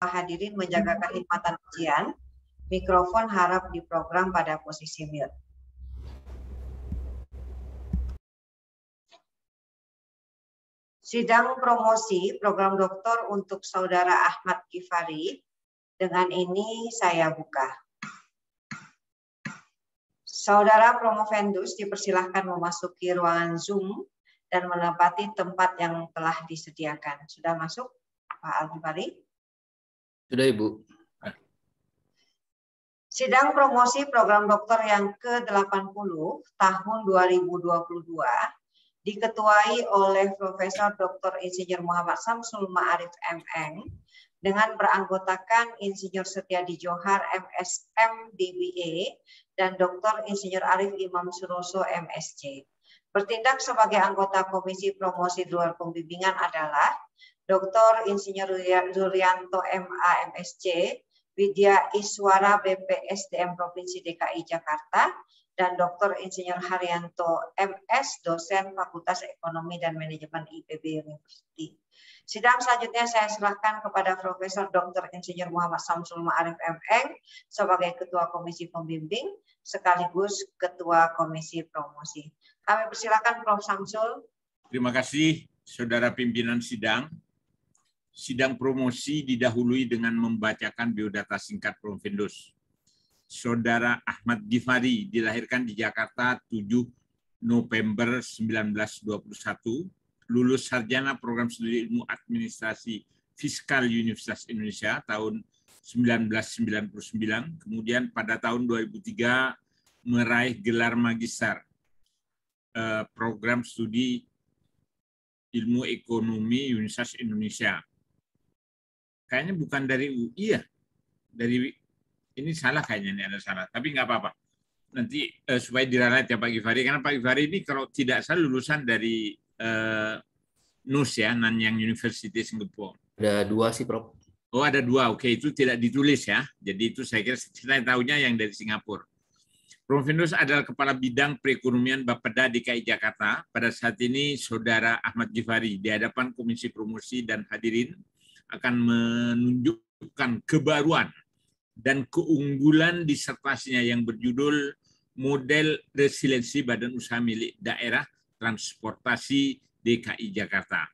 hadirin menjaga kekhidmatan ujian. Mikrofon harap diprogram pada posisi mute. Sidang promosi program doktor untuk Saudara Ahmad Ghifari. Dengan ini saya buka. Saudara promovendus dipersilahkan memasuki ruangan Zoom dan menempati tempat yang telah disediakan. Sudah masuk, Pak Al-Ghifari? Sudah, Ibu. Sidang promosi program doktor yang ke-80 tahun 2022 diketuai oleh Profesor Dr. Insinyur Muhammad Samsul Ma'arif MM dengan beranggotakan Insinyur Setiadi Johar MSM DBA dan Dr. Insinyur Arif Imam Suroso MSc. Bertindak sebagai anggota Komisi Promosi di luar pembimbingan adalah Dr. Insinyur Zurianto MA MSc, Widya Iswara BPSDM Provinsi DKI Jakarta, dan Dr. Insinyur Haryanto MS, dosen Fakultas Ekonomi dan Manajemen IPB University. Sidang selanjutnya saya serahkan kepada Profesor Dr. Insinyur Muhammad Samsul Ma'arif MM sebagai Ketua Komisi Pembimbing sekaligus Ketua Komisi Promosi. Kami persilakan Prof. Samsul. Terima kasih, Saudara Pimpinan Sidang. Sidang promosi didahului dengan membacakan biodata singkat Promovendus. Saudara Ahmad Ghifari dilahirkan di Jakarta 7 November 1921, lulus sarjana program studi ilmu administrasi fiskal Universitas Indonesia tahun 1999, kemudian pada tahun 2003 meraih gelar magister program studi ilmu ekonomi Universitas Indonesia. Kayaknya bukan dari UI ya, dari ini salah kayaknya, ini ada salah, tapi nggak apa-apa. Nanti supaya diralat ya Pak Ghifari, karena Pak Ghifari ini kalau tidak salah lulusan dari NUS ya, Nanyang University Singapore. Ada dua sih, Prof. Oh, ada dua, oke, itu tidak ditulis ya. Jadi itu saya kira saya tahunya yang dari Singapura. Promovendus adalah Kepala Bidang Perekonomian Bapeda DKI Jakarta. Pada saat ini Saudara Ahmad Ghifari di hadapan Komisi Promosi dan hadirin akan menunjukkan kebaruan dan keunggulan disertasinya yang berjudul Model Resiliensi Badan Usaha Milik Daerah Transportasi DKI Jakarta.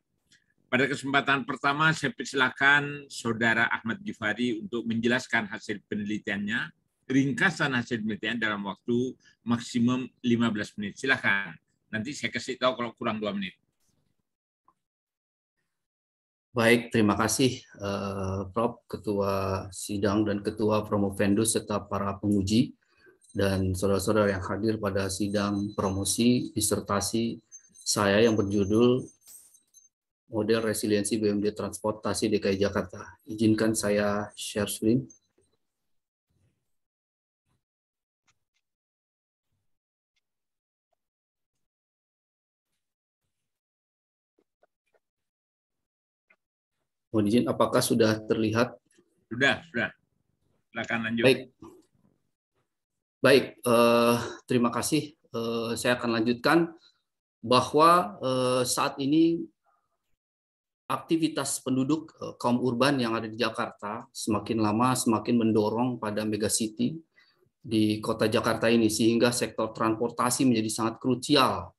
Pada kesempatan pertama saya persilakan Saudara Ahmad Ghifari untuk menjelaskan hasil penelitiannya, ringkasan hasil penelitian dalam waktu maksimum 15 menit. Silakan. Nanti saya kasih tahu kalau kurang 2 menit. Baik, terima kasih Prof, Ketua Sidang dan Ketua Promovendus serta para penguji dan saudara-saudara yang hadir pada sidang promosi disertasi saya yang berjudul Model Resiliensi BUMD Transportasi DKI Jakarta. Izinkan saya share screen. Mohon izin, apakah sudah terlihat? Sudah. Silakan lanjut. Baik, terima kasih. Saya akan lanjutkan bahwa saat ini aktivitas penduduk kaum urban yang ada di Jakarta semakin lama semakin mendorong pada megacity di kota Jakarta ini, sehingga sektor transportasi menjadi sangat krusial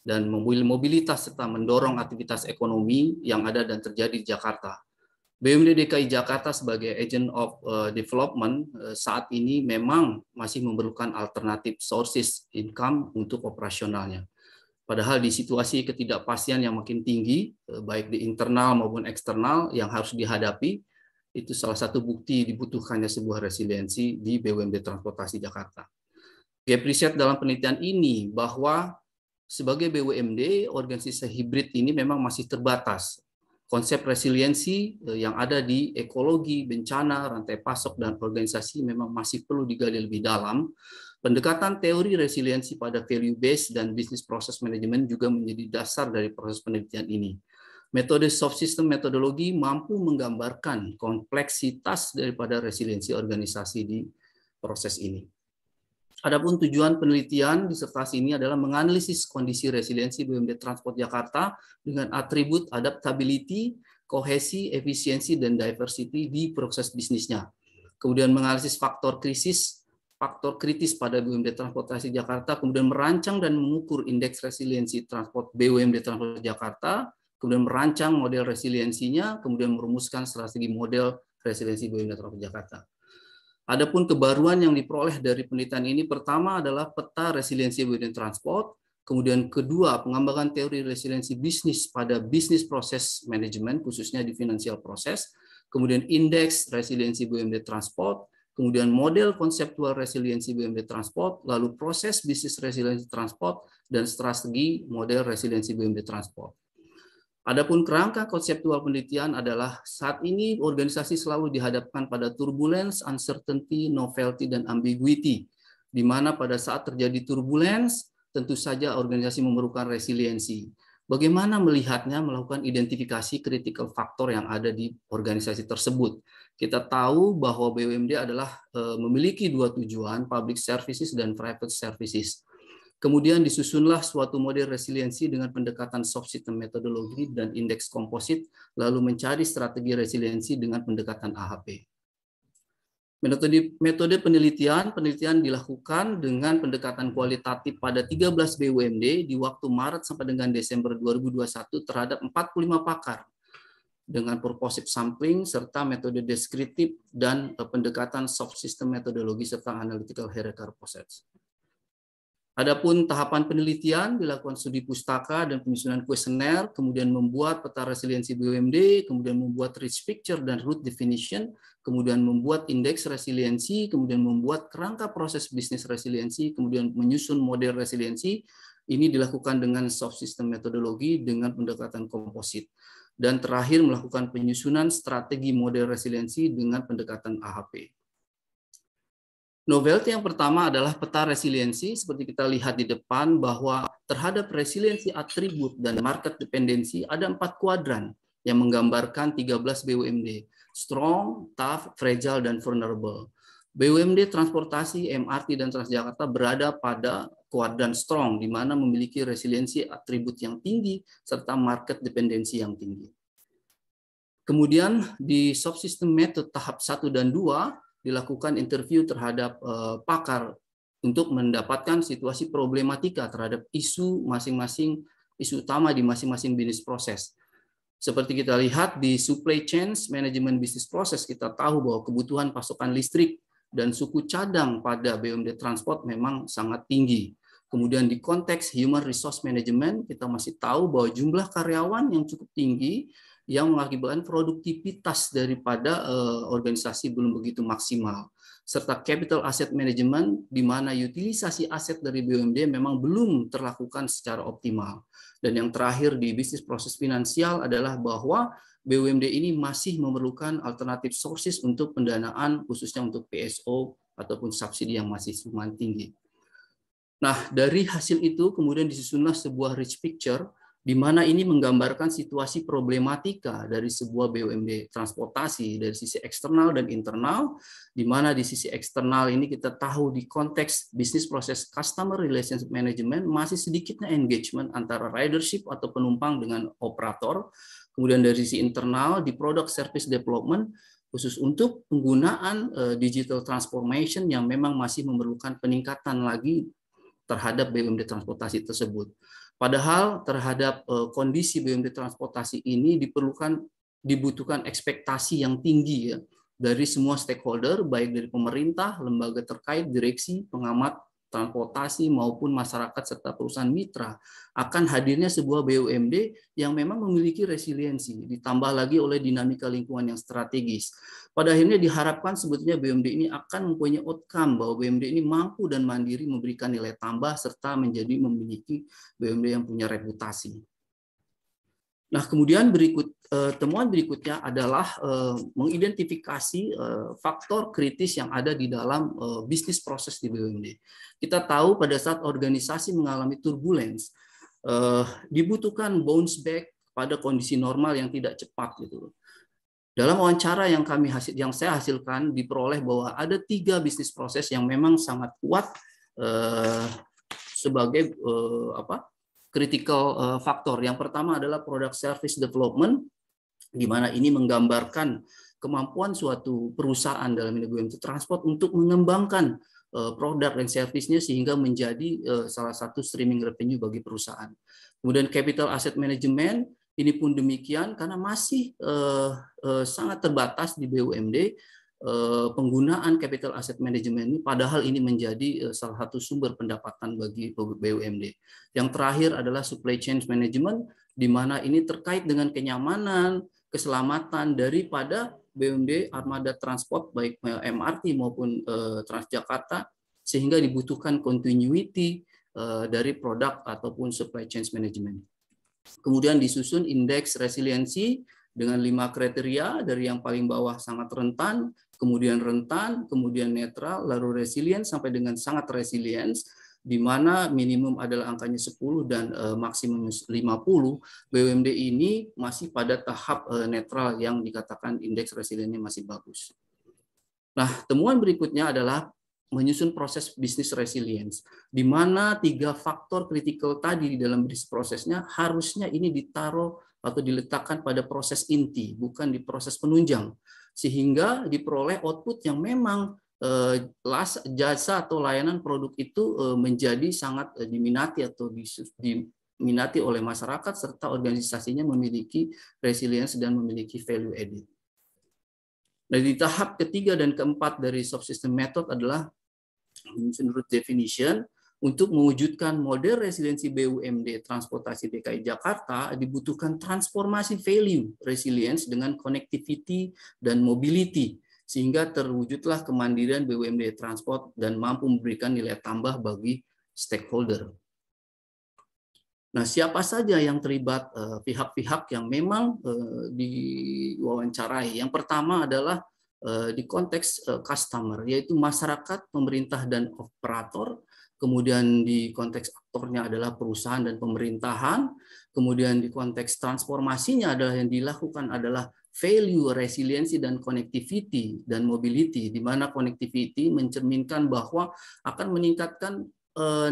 dan mobilitas serta mendorong aktivitas ekonomi yang ada dan terjadi di Jakarta. BUMD DKI Jakarta sebagai agent of development saat ini memang masih memerlukan alternatif sources income untuk operasionalnya. Padahal di situasi ketidakpastian yang makin tinggi, baik di internal maupun eksternal yang harus dihadapi, itu salah satu bukti dibutuhkannya sebuah resiliensi di BUMD Transportasi Jakarta. Gap riset dalam penelitian ini bahwa sebagai BUMD, organisasi hibrid ini memang masih terbatas. Konsep resiliensi yang ada di ekologi, bencana, rantai pasok, dan organisasi memang masih perlu digali lebih dalam. Pendekatan teori resiliensi pada value based dan business process management juga menjadi dasar dari proses penelitian ini. Metode soft system metodologi mampu menggambarkan kompleksitas daripada resiliensi organisasi di proses ini. Adapun tujuan penelitian disertasi ini adalah menganalisis kondisi resiliensi BUMD Transport Jakarta dengan atribut adaptability, kohesi, efisiensi, dan diversity di proses bisnisnya. Kemudian menganalisis faktor kritis pada BUMD Transportasi Jakarta, kemudian merancang dan mengukur indeks resiliensi transport BUMD Transportasi Jakarta, kemudian merancang model resiliensinya, kemudian merumuskan strategi model resiliensi BUMD Transportasi Jakarta. Adapun kebaruan yang diperoleh dari penelitian ini, pertama adalah peta resiliensi BUMD Transport, kemudian kedua, pengembangan teori resiliensi bisnis pada bisnis proses manajemen, khususnya di financial proses, kemudian indeks resiliensi BUMD Transport, kemudian model konseptual resiliensi BUMD Transport, lalu proses bisnis resiliensi transport, dan strategi model resiliensi BUMD Transport. Adapun kerangka konseptual penelitian adalah saat ini organisasi selalu dihadapkan pada turbulence, uncertainty, novelty, dan ambiguity, di mana pada saat terjadi turbulence, tentu saja organisasi memerlukan resiliensi. Bagaimana melihatnya, melakukan identifikasi critical factor yang ada di organisasi tersebut. Kita tahu bahwa BUMD adalah memiliki dua tujuan, public services dan private services. Kemudian disusunlah suatu model resiliensi dengan pendekatan soft system metodologi dan indeks komposit, lalu mencari strategi resiliensi dengan pendekatan AHP. Metode penelitian dilakukan dengan pendekatan kualitatif pada 13 BUMD di waktu Maret sampai dengan Desember 2021 terhadap 45 pakar dengan purposive sampling serta metode deskriptif dan pendekatan soft system metodologi serta analytical hierarchical process. Adapun tahapan penelitian dilakukan studi pustaka dan penyusunan kuesioner, kemudian membuat peta resiliensi BUMD, kemudian membuat risk picture dan root definition, kemudian membuat indeks resiliensi, kemudian membuat kerangka proses bisnis resiliensi, kemudian menyusun model resiliensi. Ini dilakukan dengan soft system metodologi dengan pendekatan komposit. Dan terakhir melakukan penyusunan strategi model resiliensi dengan pendekatan AHP. Novelty yang pertama adalah peta resiliensi, seperti kita lihat di depan bahwa terhadap resiliensi atribut dan market dependensi ada 4 kuadran yang menggambarkan 13 BUMD, strong, tough, fragile, dan vulnerable. BUMD Transportasi, MRT, dan Transjakarta berada pada kuadran strong, di mana memiliki resiliensi atribut yang tinggi serta market dependensi yang tinggi. Kemudian di subsystem method tahap 1 dan 2, dilakukan interview terhadap pakar untuk mendapatkan situasi problematika terhadap isu masing-masing, isu utama di masing-masing bisnis proses. Seperti kita lihat di supply chain management business process, kita tahu bahwa kebutuhan pasokan listrik dan suku cadang pada BUMD Transport memang sangat tinggi. Kemudian di konteks human resource management, kita masih tahu bahwa jumlah karyawan yang cukup tinggi yang mengakibatkan produktivitas daripada organisasi belum begitu maksimal. Serta capital asset management, di mana utilisasi aset dari BUMD memang belum terlakukan secara optimal. Dan yang terakhir di bisnis proses finansial adalah bahwa BUMD ini masih memerlukan alternatif sources untuk pendanaan, khususnya untuk PSO ataupun subsidi yang masih lumayan tinggi. Nah, dari hasil itu kemudian disusunlah sebuah rich picture, di mana ini menggambarkan situasi problematika dari sebuah BUMD transportasi dari sisi eksternal dan internal, di mana di sisi eksternal ini kita tahu di konteks bisnis proses customer relationship management masih sedikitnya engagement antara ridership atau penumpang dengan operator. Kemudian dari sisi internal di product service development khusus untuk penggunaan digital transformation yang memang masih memerlukan peningkatan lagi terhadap BUMD transportasi tersebut. Padahal terhadap kondisi BUMD transportasi ini dibutuhkan ekspektasi yang tinggi ya dari semua stakeholder, baik dari pemerintah, lembaga terkait, direksi, pengamat transportasi maupun masyarakat serta perusahaan mitra akan hadirnya sebuah BUMD yang memang memiliki resiliensi, ditambah lagi oleh dinamika lingkungan yang strategis. Pada akhirnya diharapkan sebetulnya BUMD ini akan mempunyai outcome bahwa BUMD ini mampu dan mandiri memberikan nilai tambah serta memiliki BUMD yang punya reputasi. Nah, kemudian temuan berikutnya adalah mengidentifikasi faktor kritis yang ada di dalam bisnis proses di BUMD. Kita tahu pada saat organisasi mengalami turbulence, dibutuhkan bounce back pada kondisi normal yang tidak cepat gitu. Dalam wawancara yang saya hasilkan diperoleh bahwa ada 3 bisnis proses yang memang sangat kuat sebagai critical factor. Yang pertama adalah product service development, di mana ini menggambarkan kemampuan suatu perusahaan dalam ini BUMD Transport untuk mengembangkan produk dan servisnya sehingga menjadi salah satu streaming revenue bagi perusahaan. Kemudian capital asset management ini pun demikian karena masih sangat terbatas di BUMD penggunaan capital asset management ini, padahal ini menjadi salah satu sumber pendapatan bagi BUMD. Yang terakhir adalah supply chain management, di mana ini terkait dengan kenyamanan, keselamatan daripada BUMD armada transport baik MRT maupun Transjakarta, sehingga dibutuhkan continuity dari produk ataupun supply chain management. Kemudian disusun indeks resiliensi dengan 5 kriteria, dari yang paling bawah sangat rentan, kemudian netral, lalu resilient sampai dengan sangat resilient, di mana minimum adalah angkanya 10 dan maksimum 50. BUMD ini masih pada tahap netral yang dikatakan indeks resiliennya masih bagus. Nah, temuan berikutnya adalah menyusun proses bisnis resilience, di mana 3 faktor kritikal tadi di dalam bisnis prosesnya harusnya ini ditaruh atau diletakkan pada proses inti, bukan di proses penunjang, sehingga diperoleh output yang memang jasa atau layanan produk itu menjadi sangat diminati atau diminati oleh masyarakat, serta organisasinya memiliki resilience dan memiliki value added. Nah, di tahap ketiga dan keempat dari subsystem method adalah menurut definition, untuk mewujudkan model resiliensi BUMD Transportasi DKI Jakarta dibutuhkan transformasi value resilience dengan connectivity dan mobility, sehingga terwujudlah kemandirian BUMD Transport dan mampu memberikan nilai tambah bagi stakeholder. Nah, siapa saja yang terlibat pihak-pihak yang memang diwawancarai? Yang pertama adalah di konteks customer, yaitu masyarakat, pemerintah, dan operator. Kemudian di konteks aktornya adalah perusahaan dan pemerintahan. Kemudian di konteks transformasinya adalah yang dilakukan adalah value, resiliensi, dan connectivity dan mobility, di mana connectivity mencerminkan bahwa akan meningkatkan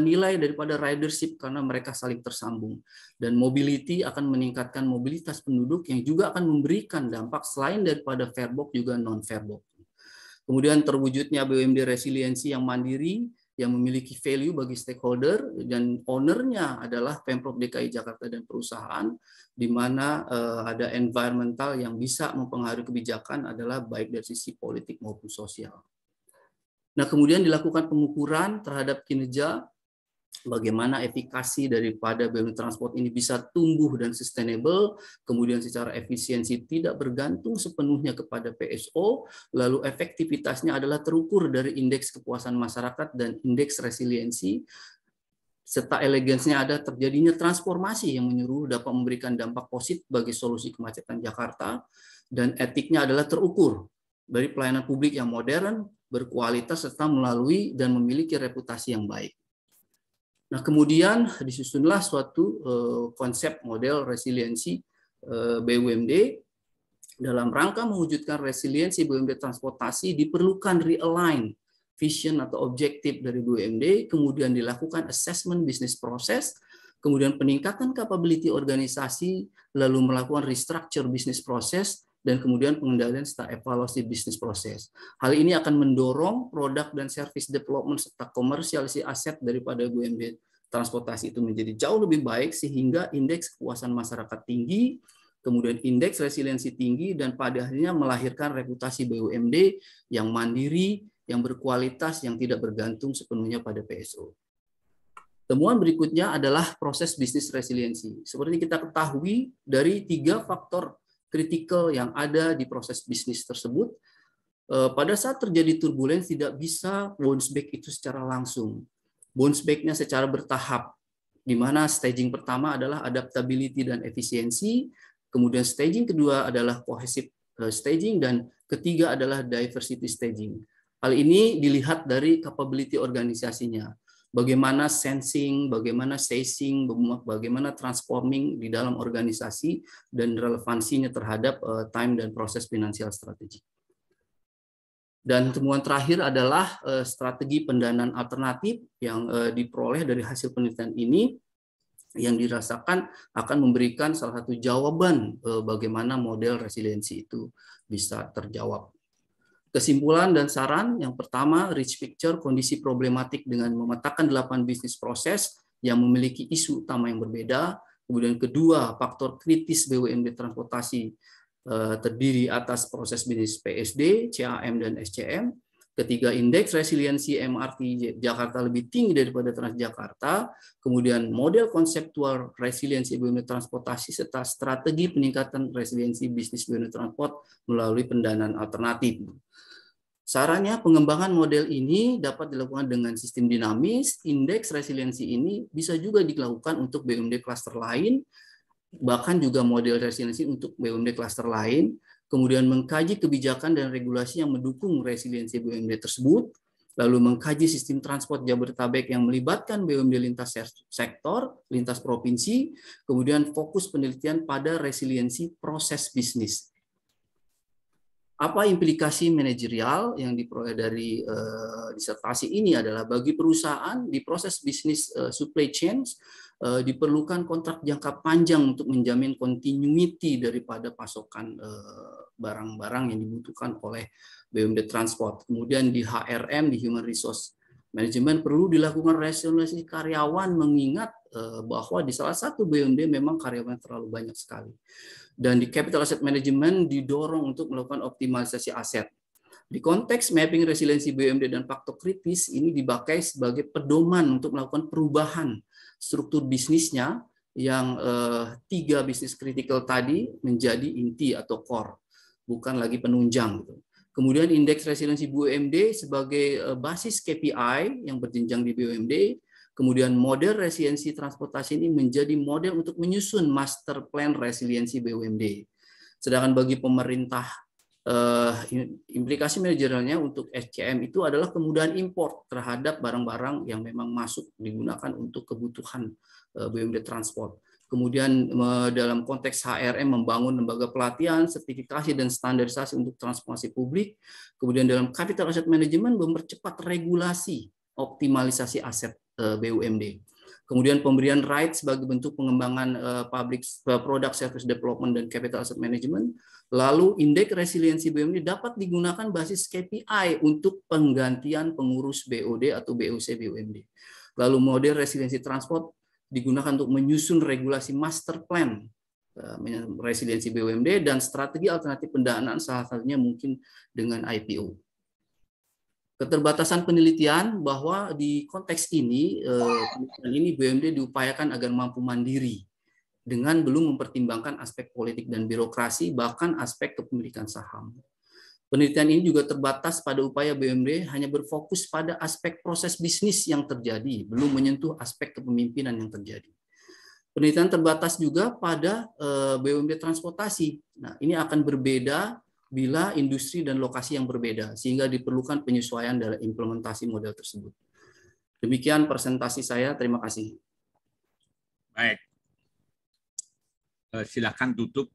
nilai daripada ridership karena mereka saling tersambung. Dan mobility akan meningkatkan mobilitas penduduk yang juga akan memberikan dampak selain daripada farebox juga non-farebox. Kemudian terwujudnya BUMD resiliensi yang mandiri, yang memiliki value bagi stakeholder, dan ownernya adalah Pemprov DKI Jakarta dan perusahaan, di mana ada environmental yang bisa mempengaruhi kebijakan adalah baik dari sisi politik maupun sosial. Nah, kemudian dilakukan pengukuran terhadap kinerja, bagaimana efikasi daripada BUMD Transport ini bisa tumbuh dan sustainable, kemudian secara efisiensi tidak bergantung sepenuhnya kepada PSO, lalu efektivitasnya adalah terukur dari indeks kepuasan masyarakat dan indeks resiliensi, serta elegansnya ada terjadinya transformasi yang menyeluruh dapat memberikan dampak positif bagi solusi kemacetan Jakarta, dan etiknya adalah terukur dari pelayanan publik yang modern, berkualitas, serta melalui dan memiliki reputasi yang baik. Nah, kemudian disusunlah suatu konsep model resiliensi BUMD. Dalam rangka mewujudkan resiliensi BUMD transportasi diperlukan realign vision atau objektif dari BUMD, kemudian dilakukan assessment bisnis proses, kemudian peningkatan capability organisasi, lalu melakukan restructure bisnis proses, dan kemudian pengendalian serta evaluasi bisnis proses. Hal ini akan mendorong produk dan service development serta komersialisasi aset daripada BUMD transportasi itu menjadi jauh lebih baik, sehingga indeks kepuasan masyarakat tinggi, kemudian indeks resiliensi tinggi, dan pada akhirnya melahirkan reputasi BUMD yang mandiri, yang berkualitas, yang tidak bergantung sepenuhnya pada PSO. Temuan berikutnya adalah proses bisnis resiliensi. Seperti kita ketahui, dari 3 faktor kritikal yang ada di proses bisnis tersebut, pada saat terjadi turbulensi tidak bisa bounce back itu secara langsung. Bounce back-nya secara bertahap, di mana staging pertama adalah adaptability dan efisiensi, kemudian staging kedua adalah cohesive staging, dan ketiga adalah diversity staging. Hal ini dilihat dari capability organisasinya. Bagaimana sensing, bagaimana seizing, bagaimana transforming di dalam organisasi, dan relevansinya terhadap time dan proses finansial strategik. Dan temuan terakhir adalah strategi pendanaan alternatif yang diperoleh dari hasil penelitian ini, yang dirasakan akan memberikan salah satu jawaban bagaimana model resiliensi itu bisa terjawab. Kesimpulan dan saran, yang pertama, rich picture kondisi problematik dengan memetakan 8 bisnis proses yang memiliki isu utama yang berbeda. Kemudian kedua, faktor kritis BUMD transportasi terdiri atas proses bisnis PSD, CAM, dan SCM. Ketiga, indeks resiliensi MRT Jakarta lebih tinggi daripada Transjakarta. Kemudian model konseptual resiliensi BUMD transportasi serta strategi peningkatan resiliensi bisnis BUMD transport melalui pendanaan alternatif. Sarannya, pengembangan model ini dapat dilakukan dengan sistem dinamis. Indeks resiliensi ini bisa juga dilakukan untuk BUMD klaster lain, bahkan juga model resiliensi untuk BUMD klaster lain. Kemudian mengkaji kebijakan dan regulasi yang mendukung resiliensi BUMD tersebut, lalu mengkaji sistem transport Jabodetabek yang melibatkan BUMD lintas sektor, lintas provinsi, kemudian fokus penelitian pada resiliensi proses bisnis. Apa implikasi manajerial yang diperoleh dari disertasi ini adalah bagi perusahaan di proses bisnis supply chain diperlukan kontrak jangka panjang untuk menjamin continuity daripada pasokan barang-barang yang dibutuhkan oleh BUMD Transport. Kemudian di HRM, di Human Resource Management, perlu dilakukan rasionalisasi karyawan mengingat bahwa di salah satu BUMD memang karyawan terlalu banyak sekali. Dan di Capital Asset Management didorong untuk melakukan optimalisasi aset. Di konteks mapping resiliensi BUMD dan faktor kritis, ini dipakai sebagai pedoman untuk melakukan perubahan struktur bisnisnya yang 3 bisnis kritikal tadi menjadi inti atau core, bukan lagi penunjang. Kemudian indeks resiliensi BUMD sebagai basis KPI yang berjenjang di BUMD. Kemudian model resiliensi transportasi ini menjadi model untuk menyusun master plan resiliensi BUMD. Sedangkan bagi pemerintah, implikasi manajerialnya untuk SCM itu adalah kemudahan impor terhadap barang-barang yang memang masuk digunakan untuk kebutuhan BUMD Transport. Kemudian dalam konteks HRM membangun lembaga pelatihan, sertifikasi, dan standarisasi untuk transportasi publik. Kemudian dalam Capital Asset Management mempercepat regulasi optimalisasi aset BUMD. Kemudian pemberian right sebagai bentuk pengembangan public product service development dan capital asset management. Lalu indeks resiliensi BUMD dapat digunakan basis KPI untuk penggantian pengurus BOD atau BOC BUMD. Lalu model resiliensi transport digunakan untuk menyusun regulasi master plan resiliensi BUMD dan strategi alternatif pendanaan, salah satunya mungkin dengan IPO. Keterbatasan penelitian bahwa di konteks ini BUMD diupayakan agar mampu mandiri dengan belum mempertimbangkan aspek politik dan birokrasi, bahkan aspek kepemilikan saham. Penelitian ini juga terbatas pada upaya BUMD hanya berfokus pada aspek proses bisnis yang terjadi, belum menyentuh aspek kepemimpinan yang terjadi. Penelitian terbatas juga pada BUMD transportasi. Nah, ini akan berbeda bila industri dan lokasi yang berbeda, sehingga diperlukan penyesuaian dalam implementasi model tersebut. Demikian presentasi saya, terima kasih. Baik, silakan tutup.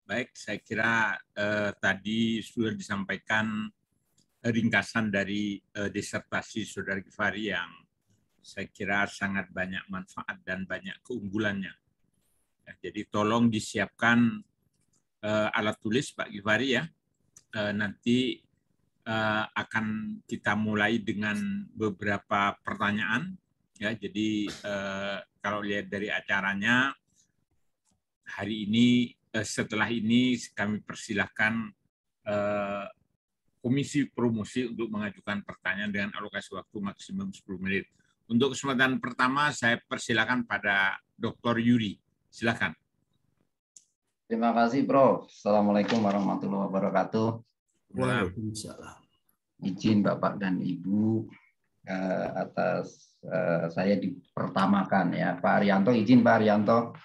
Baik, saya kira tadi sudah disampaikan ringkasan dari disertasi Saudara Givari yang saya kira sangat banyak manfaat dan banyak keunggulannya. Ya, jadi tolong disiapkan alat tulis Pak Givari ya. Nanti akan kita mulai dengan beberapa pertanyaan. Ya, jadi kalau lihat dari acaranya hari ini, setelah ini kami persilahkan Komisi Promosi untuk mengajukan pertanyaan dengan alokasi waktu maksimum 10 menit. Untuk kesempatan pertama saya persilakan pada Dr. Yuri. Silakan. Terima kasih, Prof. Assalamualaikum warahmatullahi wabarakatuh. Waalaikumsalam. Izin Bapak dan Ibu atas saya dipertamakan ya, Pak Arianto. Izin Pak Arianto.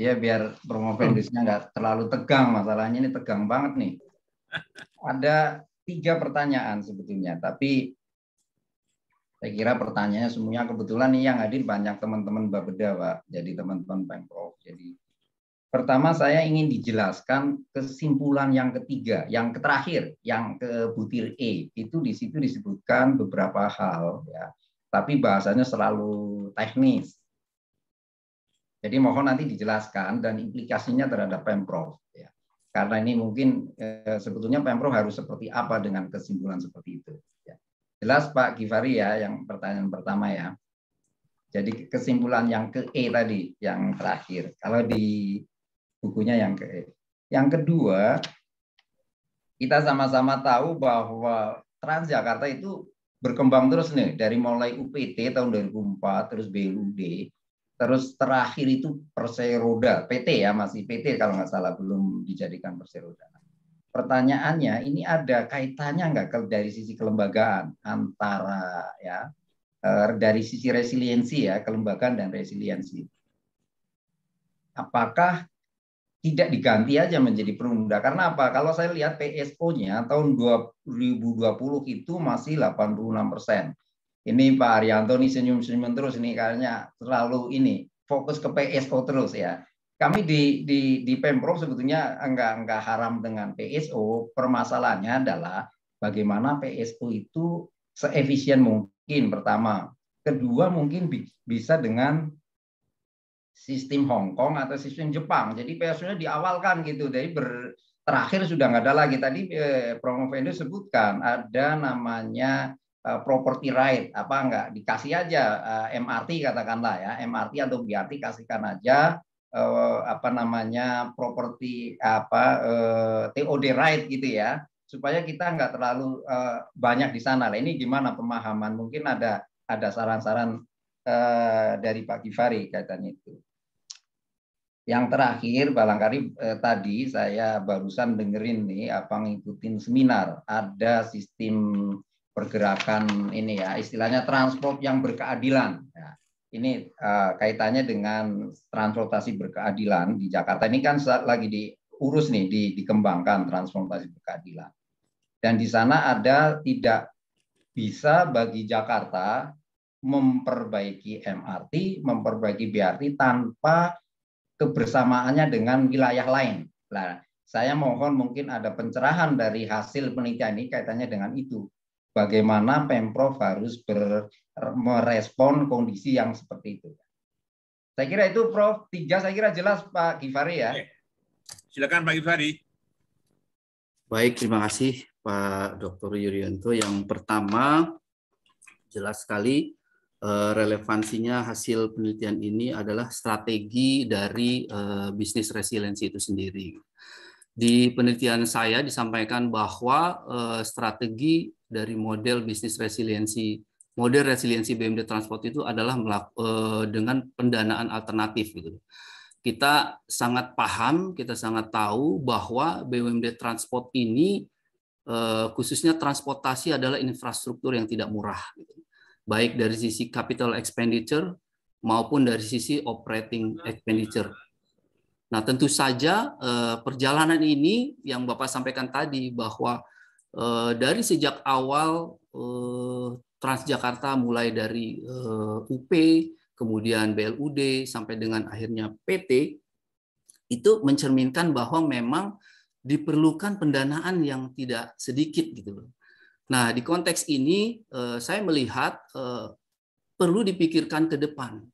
Ya biar promovendusnya nggak terlalu tegang. Masalahnya ini tegang banget nih. Ada 3 pertanyaan sebetulnya, tapi saya kira pertanyaannya semuanya kebetulan nih yang hadir banyak teman-teman Bapeda, Pak. Jadi teman-teman Pemprov. Jadi pertama saya ingin dijelaskan kesimpulan yang ketiga, yang terakhir, yang ke butir E. Itu di situ disebutkan beberapa hal ya. Tapi bahasanya selalu teknis. Jadi mohon nanti dijelaskan dan implikasinya terhadap Pemprov. Ya. Karena ini mungkin sebetulnya Pemprov harus seperti apa dengan kesimpulan seperti itu. Ya. Jelas Pak Givari ya, yang pertanyaan pertama ya. Jadi kesimpulan yang ke E tadi, yang terakhir. Kalau di bukunya yang ke E. Yang kedua, kita sama-sama tahu bahwa Transjakarta itu berkembang terus nih, dari mulai UPT tahun 2004, terus BLUD, terus terakhir itu Perseroda, PT ya, masih PT kalau nggak salah, belum dijadikan Perseroda. Pertanyaannya, ini ada kaitannya nggak dari sisi kelembagaan antara ya, dari sisi resiliensi ya, kelembagaan dan resiliensi. Apakah tidak diganti aja menjadi perumda? Karena apa? Kalau saya lihat PSO-nya tahun 2020 itu masih 86%. Ini Pak Arianto nih senyum-senyum terus, ini kayaknya terlalu ini fokus ke PSO terus ya. Kami di Pemprov sebetulnya enggak haram dengan PSO. Permasalahannya adalah bagaimana PSO itu seefisien mungkin pertama. Kedua mungkin bisa dengan sistem Hong Kong atau sistem Jepang. Jadi PSO-nya diawalkan gitu. Jadi terakhir sudah nggak ada lagi. Tadi Prof. Fendo sebutkan ada namanya property right, apa enggak dikasih aja MRT katakanlah ya, MRT atau BRT kasihkan aja apa namanya property TOD right gitu ya, supaya kita nggak terlalu banyak di sana. Nah, ini gimana pemahaman? Mungkin ada saran-saran dari Pak Givari kaitannya itu. Yang terakhir, barangkali tadi saya barusan dengerin nih apa ngikutin seminar, ada sistem pergerakan ini ya, istilahnya transport yang berkeadilan. Ya, ini kaitannya dengan transportasi berkeadilan di Jakarta. Ini kan lagi diurus nih, dikembangkan transportasi berkeadilan. Dan di sana ada tidak bisa bagi Jakarta memperbaiki MRT, memperbaiki BRT tanpa kebersamaannya dengan wilayah lain. Nah, saya mohon mungkin ada pencerahan dari hasil penelitian ini kaitannya dengan itu. Bagaimana Pemprov harus merespon kondisi yang seperti itu. Saya kira itu Prof. 3 saya kira jelas Pak Givari ya. Silakan Pak Givari. Baik, terima kasih Pak Dr. Yuryanto. Yang pertama, jelas sekali relevansinya hasil penelitian ini adalah strategi dari bisnis resiliensi itu sendiri. Di penelitian saya disampaikan bahwa strategi dari model bisnis resiliensi, model resiliensi BUMD Transport itu adalah dengan pendanaan alternatif. Gitu. Kita sangat paham, kita sangat tahu bahwa BUMD Transport ini khususnya transportasi adalah infrastruktur yang tidak murah. Gitu. Baik dari sisi capital expenditure maupun dari sisi operating expenditure. Nah, tentu saja perjalanan ini yang Bapak sampaikan tadi bahwa dari sejak awal Transjakarta mulai dari UP, kemudian BLUD sampai dengan akhirnya PT itu mencerminkan bahwa memang diperlukan pendanaan yang tidak sedikit gitu. Nah, di konteks ini saya melihat perlu dipikirkan ke depan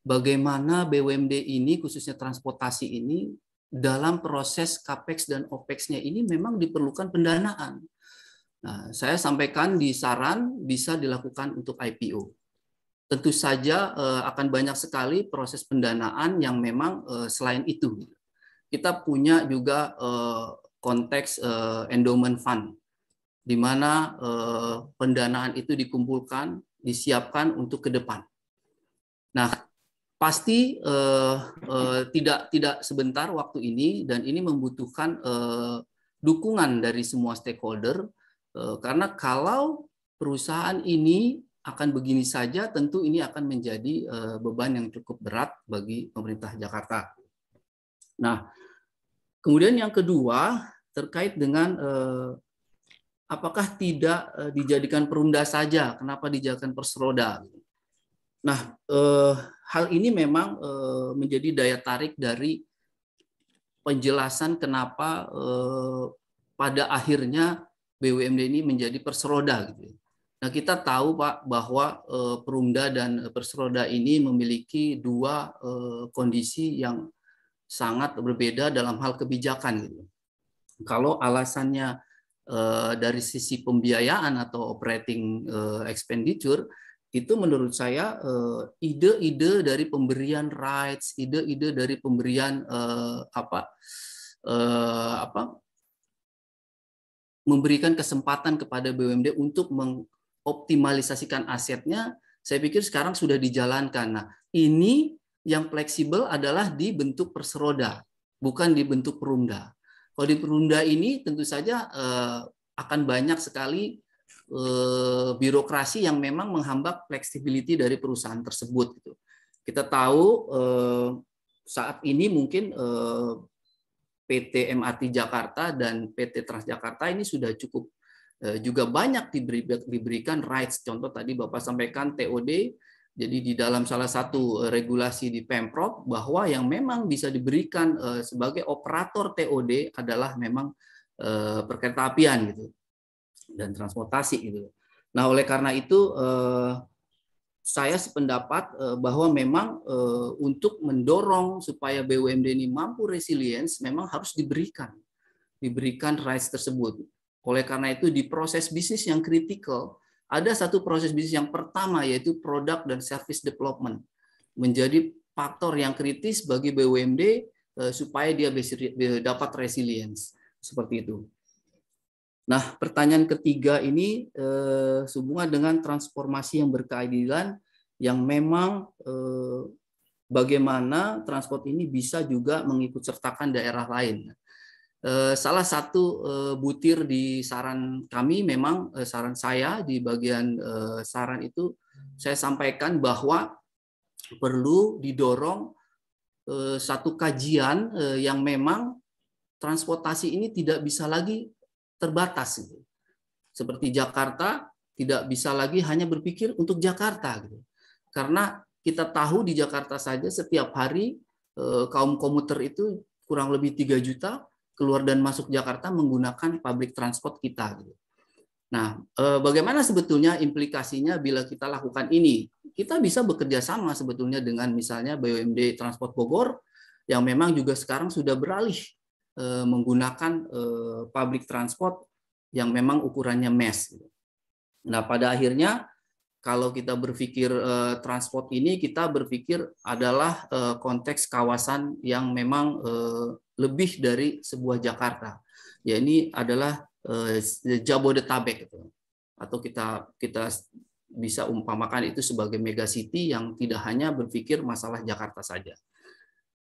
bagaimana BUMD ini khususnya transportasi ini dalam proses CAPEX dan OPEX-nya ini memang diperlukan pendanaan. Nah, saya sampaikan di saran bisa dilakukan untuk IPO. Tentu saja akan banyak sekali proses pendanaan yang memang selain itu. Kita punya juga konteks endowment fund, di mana pendanaan itu dikumpulkan, disiapkan untuk ke depan. Nah, pasti tidak sebentar waktu ini, dan ini membutuhkan dukungan dari semua stakeholder, karena kalau perusahaan ini akan begini saja, tentu ini akan menjadi beban yang cukup berat bagi pemerintah Jakarta. Nah, kemudian yang kedua terkait dengan apakah tidak dijadikan perumda saja, kenapa dijadikan Perseroda? Nah, hal ini memang menjadi daya tarik dari penjelasan kenapa pada akhirnya BUMD ini menjadi Perseroda gitu. Nah, kita tahu Pak bahwa Perumda dan Perseroda ini memiliki dua kondisi yang sangat berbeda dalam hal kebijakan. Gitu. Kalau alasannya dari sisi pembiayaan atau operating expenditure, itu menurut saya ide-ide dari pemberian rights, ide-ide dari pemberian memberikan kesempatan kepada BUMD untuk optimalisasikan asetnya, saya pikir sekarang sudah dijalankan. Nah, ini yang fleksibel adalah di bentuk Perseroda, bukan di bentuk Perumda. Kalau di Perumda ini tentu saja akan banyak sekali birokrasi yang memang menghambat fleksibilitas dari perusahaan tersebut. Kita tahu saat ini mungkin PT MRT Jakarta dan PT Transjakarta ini sudah cukup juga banyak diberikan rights. Contoh tadi Bapak sampaikan TOD, jadi di dalam salah satu regulasi di Pemprov bahwa yang memang bisa diberikan sebagai operator TOD adalah memang perkeretaapian gitu dan transportasi gitu. Nah, oleh karena itu saya sependapat bahwa memang untuk mendorong supaya BUMD ini mampu resilience memang harus diberikan rights tersebut. Oleh karena itu di proses bisnis yang kritikal, ada satu proses bisnis yang pertama yaitu product dan service development. Menjadi faktor yang kritis bagi BUMD supaya dia dapat resilience. Seperti itu. Nah, pertanyaan ketiga ini sehubungan dengan transformasi yang berkeadilan yang memang bagaimana transport ini bisa juga mengikut sertakan daerah lain. Salah satu butir di saran kami memang saran saya di bagian saran itu saya sampaikan bahwa perlu didorong satu kajian yang memang transportasi ini tidak bisa lagi terbatas. Seperti Jakarta tidak bisa lagi hanya berpikir untuk Jakarta. Karena kita tahu di Jakarta saja setiap hari kaum komuter itu kurang lebih 3 juta keluar dan masuk Jakarta menggunakan public transport kita. Nah, bagaimana sebetulnya implikasinya bila kita lakukan ini? Kita bisa bekerja sama sebetulnya dengan misalnya BUMD Transport Bogor yang memang juga sekarang sudah beralih menggunakan public transport yang memang ukurannya mass. Nah, pada akhirnya kalau kita berpikir transport ini, kita berpikir adalah konteks kawasan yang memang lebih dari sebuah Jakarta. Ya, ini adalah Jabodetabek, atau kita bisa umpamakan itu sebagai megacity yang tidak hanya berpikir masalah Jakarta saja.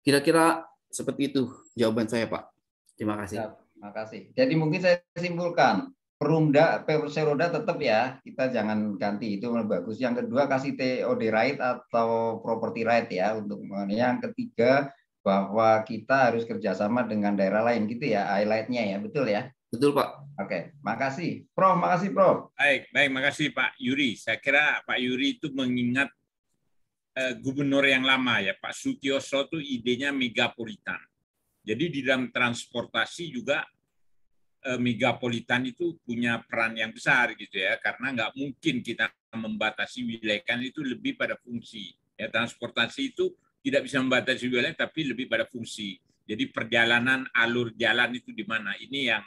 Kira-kira seperti itu jawaban saya, Pak. Terima kasih. Ya, terima kasih. Jadi mungkin saya simpulkan. Perumda, Perseroda tetap ya, kita jangan ganti, itu bagus. Yang kedua kasih TOD right atau property right ya untuk yang ketiga bahwa kita harus kerjasama dengan daerah lain gitu ya, highlight-nya ya, betul ya? Betul Pak. Oke, makasih. Prof, makasih Prof. Baik, makasih Pak Yuri. Saya kira Pak Yuri itu mengingat gubernur yang lama ya, Pak Sutioso itu idenya megapolitan. Jadi di dalam transportasi juga megapolitan itu punya peran yang besar gitu ya, karena nggak mungkin kita membatasi wilayah, kan itu lebih pada fungsi ya. Transportasi itu tidak bisa membatasi wilayah tapi lebih pada fungsi. Jadi perjalanan alur jalan itu di mana, ini yang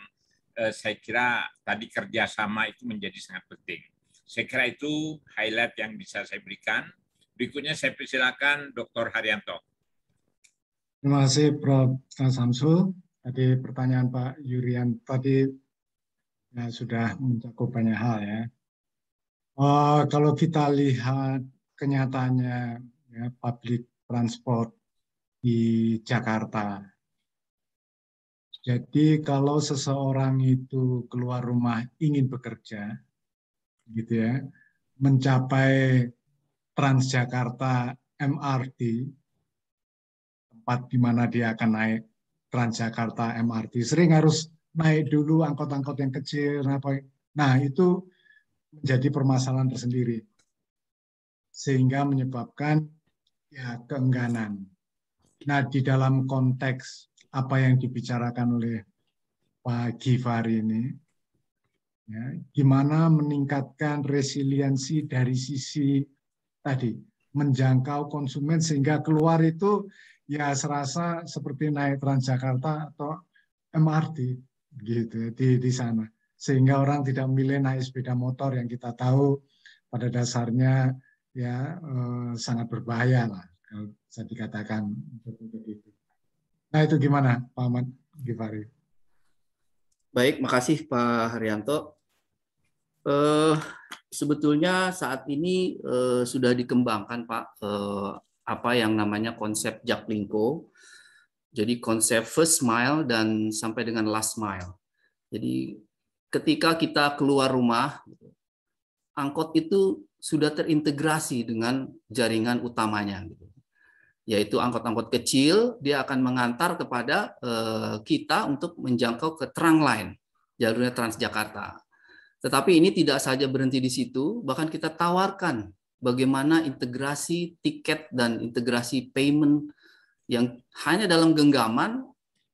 saya kira tadi kerjasama itu menjadi sangat penting. Saya kira itu highlight yang bisa saya berikan. Berikutnya saya persilakan Dr. Haryanto. Terima kasih Prof. Samsul. Tadi pertanyaan Pak Yurian tadi ya, sudah mencakup banyak hal ya. Kalau kita lihat kenyataannya ya, public transport di Jakarta. Jadi kalau seseorang itu keluar rumah ingin bekerja, gitu ya, mencapai Transjakarta MRT, tempat di mana dia akan naik Transjakarta MRT, sering harus naik dulu angkot-angkot yang kecil. Nah, itu menjadi permasalahan tersendiri. Sehingga menyebabkan ya keengganan. Nah, di dalam konteks apa yang dibicarakan oleh Pak Givari ini, Ya, gimana meningkatkan resiliensi dari sisi tadi menjangkau konsumen sehingga keluar itu ya serasa seperti naik Transjakarta atau MRT gitu di sana, sehingga orang tidak memilih naik sepeda motor yang kita tahu pada dasarnya ya sangat berbahaya lah kalau bisa dikatakan untuk itu. Nah itu gimana Pak Ahmad Ghifari? Baik, makasih Pak Haryanto. Sebetulnya saat ini sudah dikembangkan Pak apa yang namanya konsep Jaklingko. Jadi konsep first mile dan sampai dengan last mile. Jadi ketika kita keluar rumah, angkot itu sudah terintegrasi dengan jaringan utamanya. Yaitu angkot-angkot kecil, dia akan mengantar kepada kita untuk menjangkau ke Trunk Line, jalurnya Transjakarta. Tetapi ini tidak saja berhenti di situ, bahkan kita tawarkan bagaimana integrasi tiket dan integrasi payment yang hanya dalam genggaman,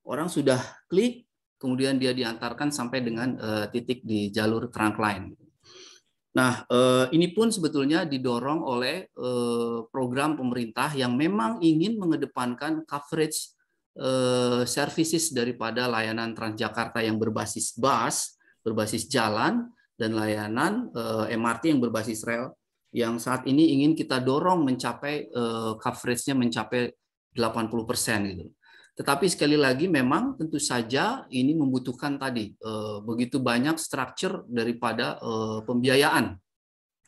orang sudah klik, kemudian dia diantarkan sampai dengan titik di jalur Trunk Line. Nah, ini pun sebetulnya didorong oleh program pemerintah yang memang ingin mengedepankan coverage services daripada layanan Transjakarta yang berbasis bus, berbasis jalan, dan layanan MRT yang berbasis rel, yang saat ini ingin kita dorong mencapai coverage-nya mencapai 80% gitu. Tetapi sekali lagi memang tentu saja ini membutuhkan tadi begitu banyak structure daripada pembiayaan.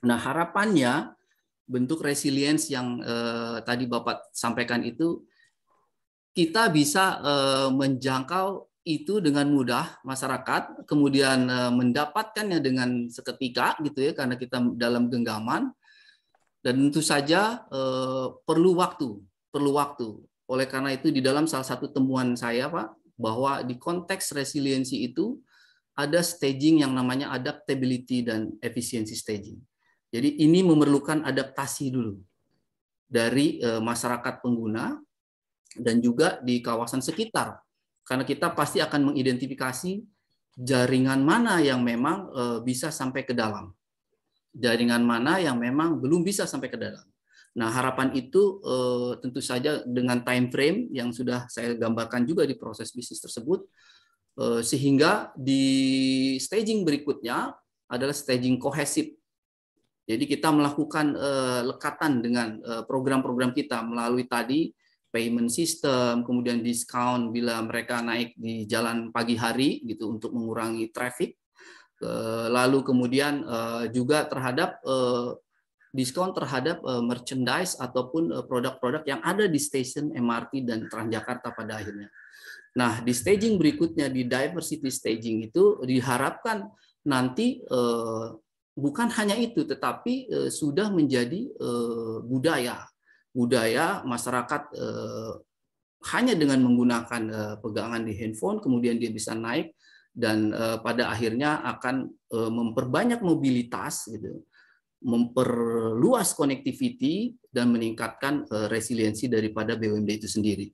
Nah, harapannya bentuk resilience yang tadi Bapak sampaikan itu kita bisa menjangkau itu dengan mudah masyarakat, kemudian mendapatkannya dengan seketika gitu ya, karena kita dalam genggaman, dan tentu saja perlu waktu. Oleh karena itu di dalam salah satu temuan saya Pak, bahwa di konteks resiliensi itu ada staging yang namanya adaptability dan efficiency staging. Jadi ini memerlukan adaptasi dulu dari masyarakat pengguna dan juga di kawasan sekitar. Karena kita pasti akan mengidentifikasi jaringan mana yang memang bisa sampai ke dalam. Jaringan mana yang memang belum bisa sampai ke dalam. Nah, harapan itu tentu saja dengan time frame yang sudah saya gambarkan juga di proses bisnis tersebut, sehingga di staging berikutnya adalah staging kohesif. Jadi kita melakukan lekatan dengan program-program kita melalui tadi payment system, kemudian diskon bila mereka naik di jalan pagi hari gitu untuk mengurangi traffic. Lalu kemudian juga terhadap diskon terhadap merchandise ataupun produk-produk yang ada di stasiun MRT dan Transjakarta pada akhirnya. Nah, di staging berikutnya, di diversity staging itu diharapkan nanti bukan hanya itu, tetapi sudah menjadi budaya masyarakat hanya dengan menggunakan pegangan di handphone, kemudian dia bisa naik dan pada akhirnya akan memperbanyak mobilitas gitu, memperluas connectivity dan meningkatkan resiliensi daripada BUMD itu sendiri.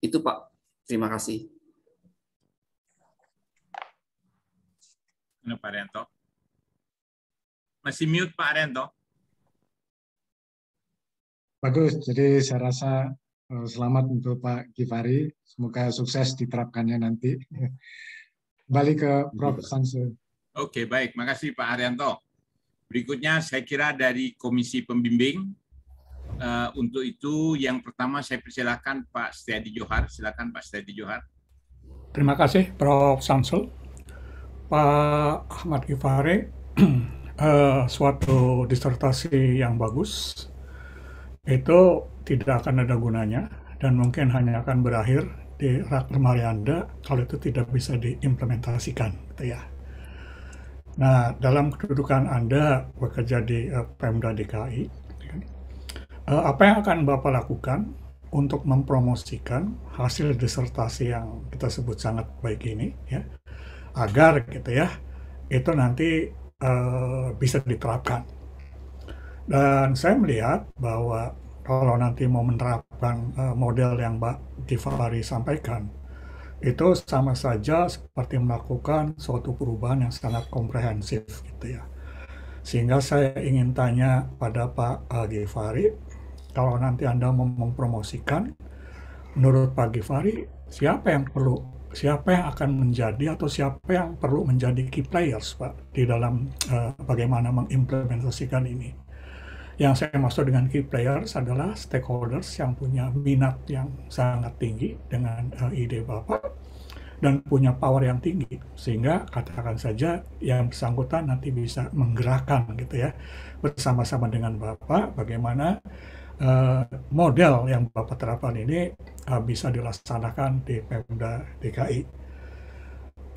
Itu Pak, terima kasih. Pak Haryanto. Masih mute Pak Haryanto. Bagus, jadi saya rasa selamat untuk Pak Ghifari, semoga sukses diterapkannya nanti. Kembali ke Prof. Samsul. Oke, baik, makasih Pak Haryanto. Berikutnya saya kira dari Komisi Pembimbing. Untuk itu yang pertama saya persilakan Pak Setiadi Johar. Silakan Pak Setiadi Johar. Terima kasih Prof. Samsul. Pak Ahmad Ghifari, suatu disertasi yang bagus. Itu tidak akan ada gunanya dan mungkin hanya akan berakhir di rak lemari Anda kalau itu tidak bisa diimplementasikan, gitu ya. Nah, dalam kedudukan Anda bekerja di Pemda DKI, apa yang akan Bapak lakukan untuk mempromosikan hasil disertasi yang kita sebut sangat baik ini, ya, agar gitu ya, itu nanti bisa diterapkan. Dan saya melihat bahwa kalau nanti mau menerapkan model yang Mbak Ghifari sampaikan, itu sama saja seperti melakukan suatu perubahan yang sangat komprehensif gitu ya. Sehingga saya ingin tanya pada Pak Givari, kalau nanti Anda mau mempromosikan, menurut Pak Givari, siapa yang akan menjadi atau siapa yang perlu menjadi key players, Pak, di dalam bagaimana mengimplementasikan ini? Yang saya maksud dengan key players adalah stakeholders yang punya minat yang sangat tinggi dengan ide Bapak dan punya power yang tinggi, sehingga katakan saja yang bersangkutan nanti bisa menggerakkan gitu ya, bersama-sama dengan Bapak bagaimana model yang Bapak terapkan ini bisa dilaksanakan di Pemda DKI.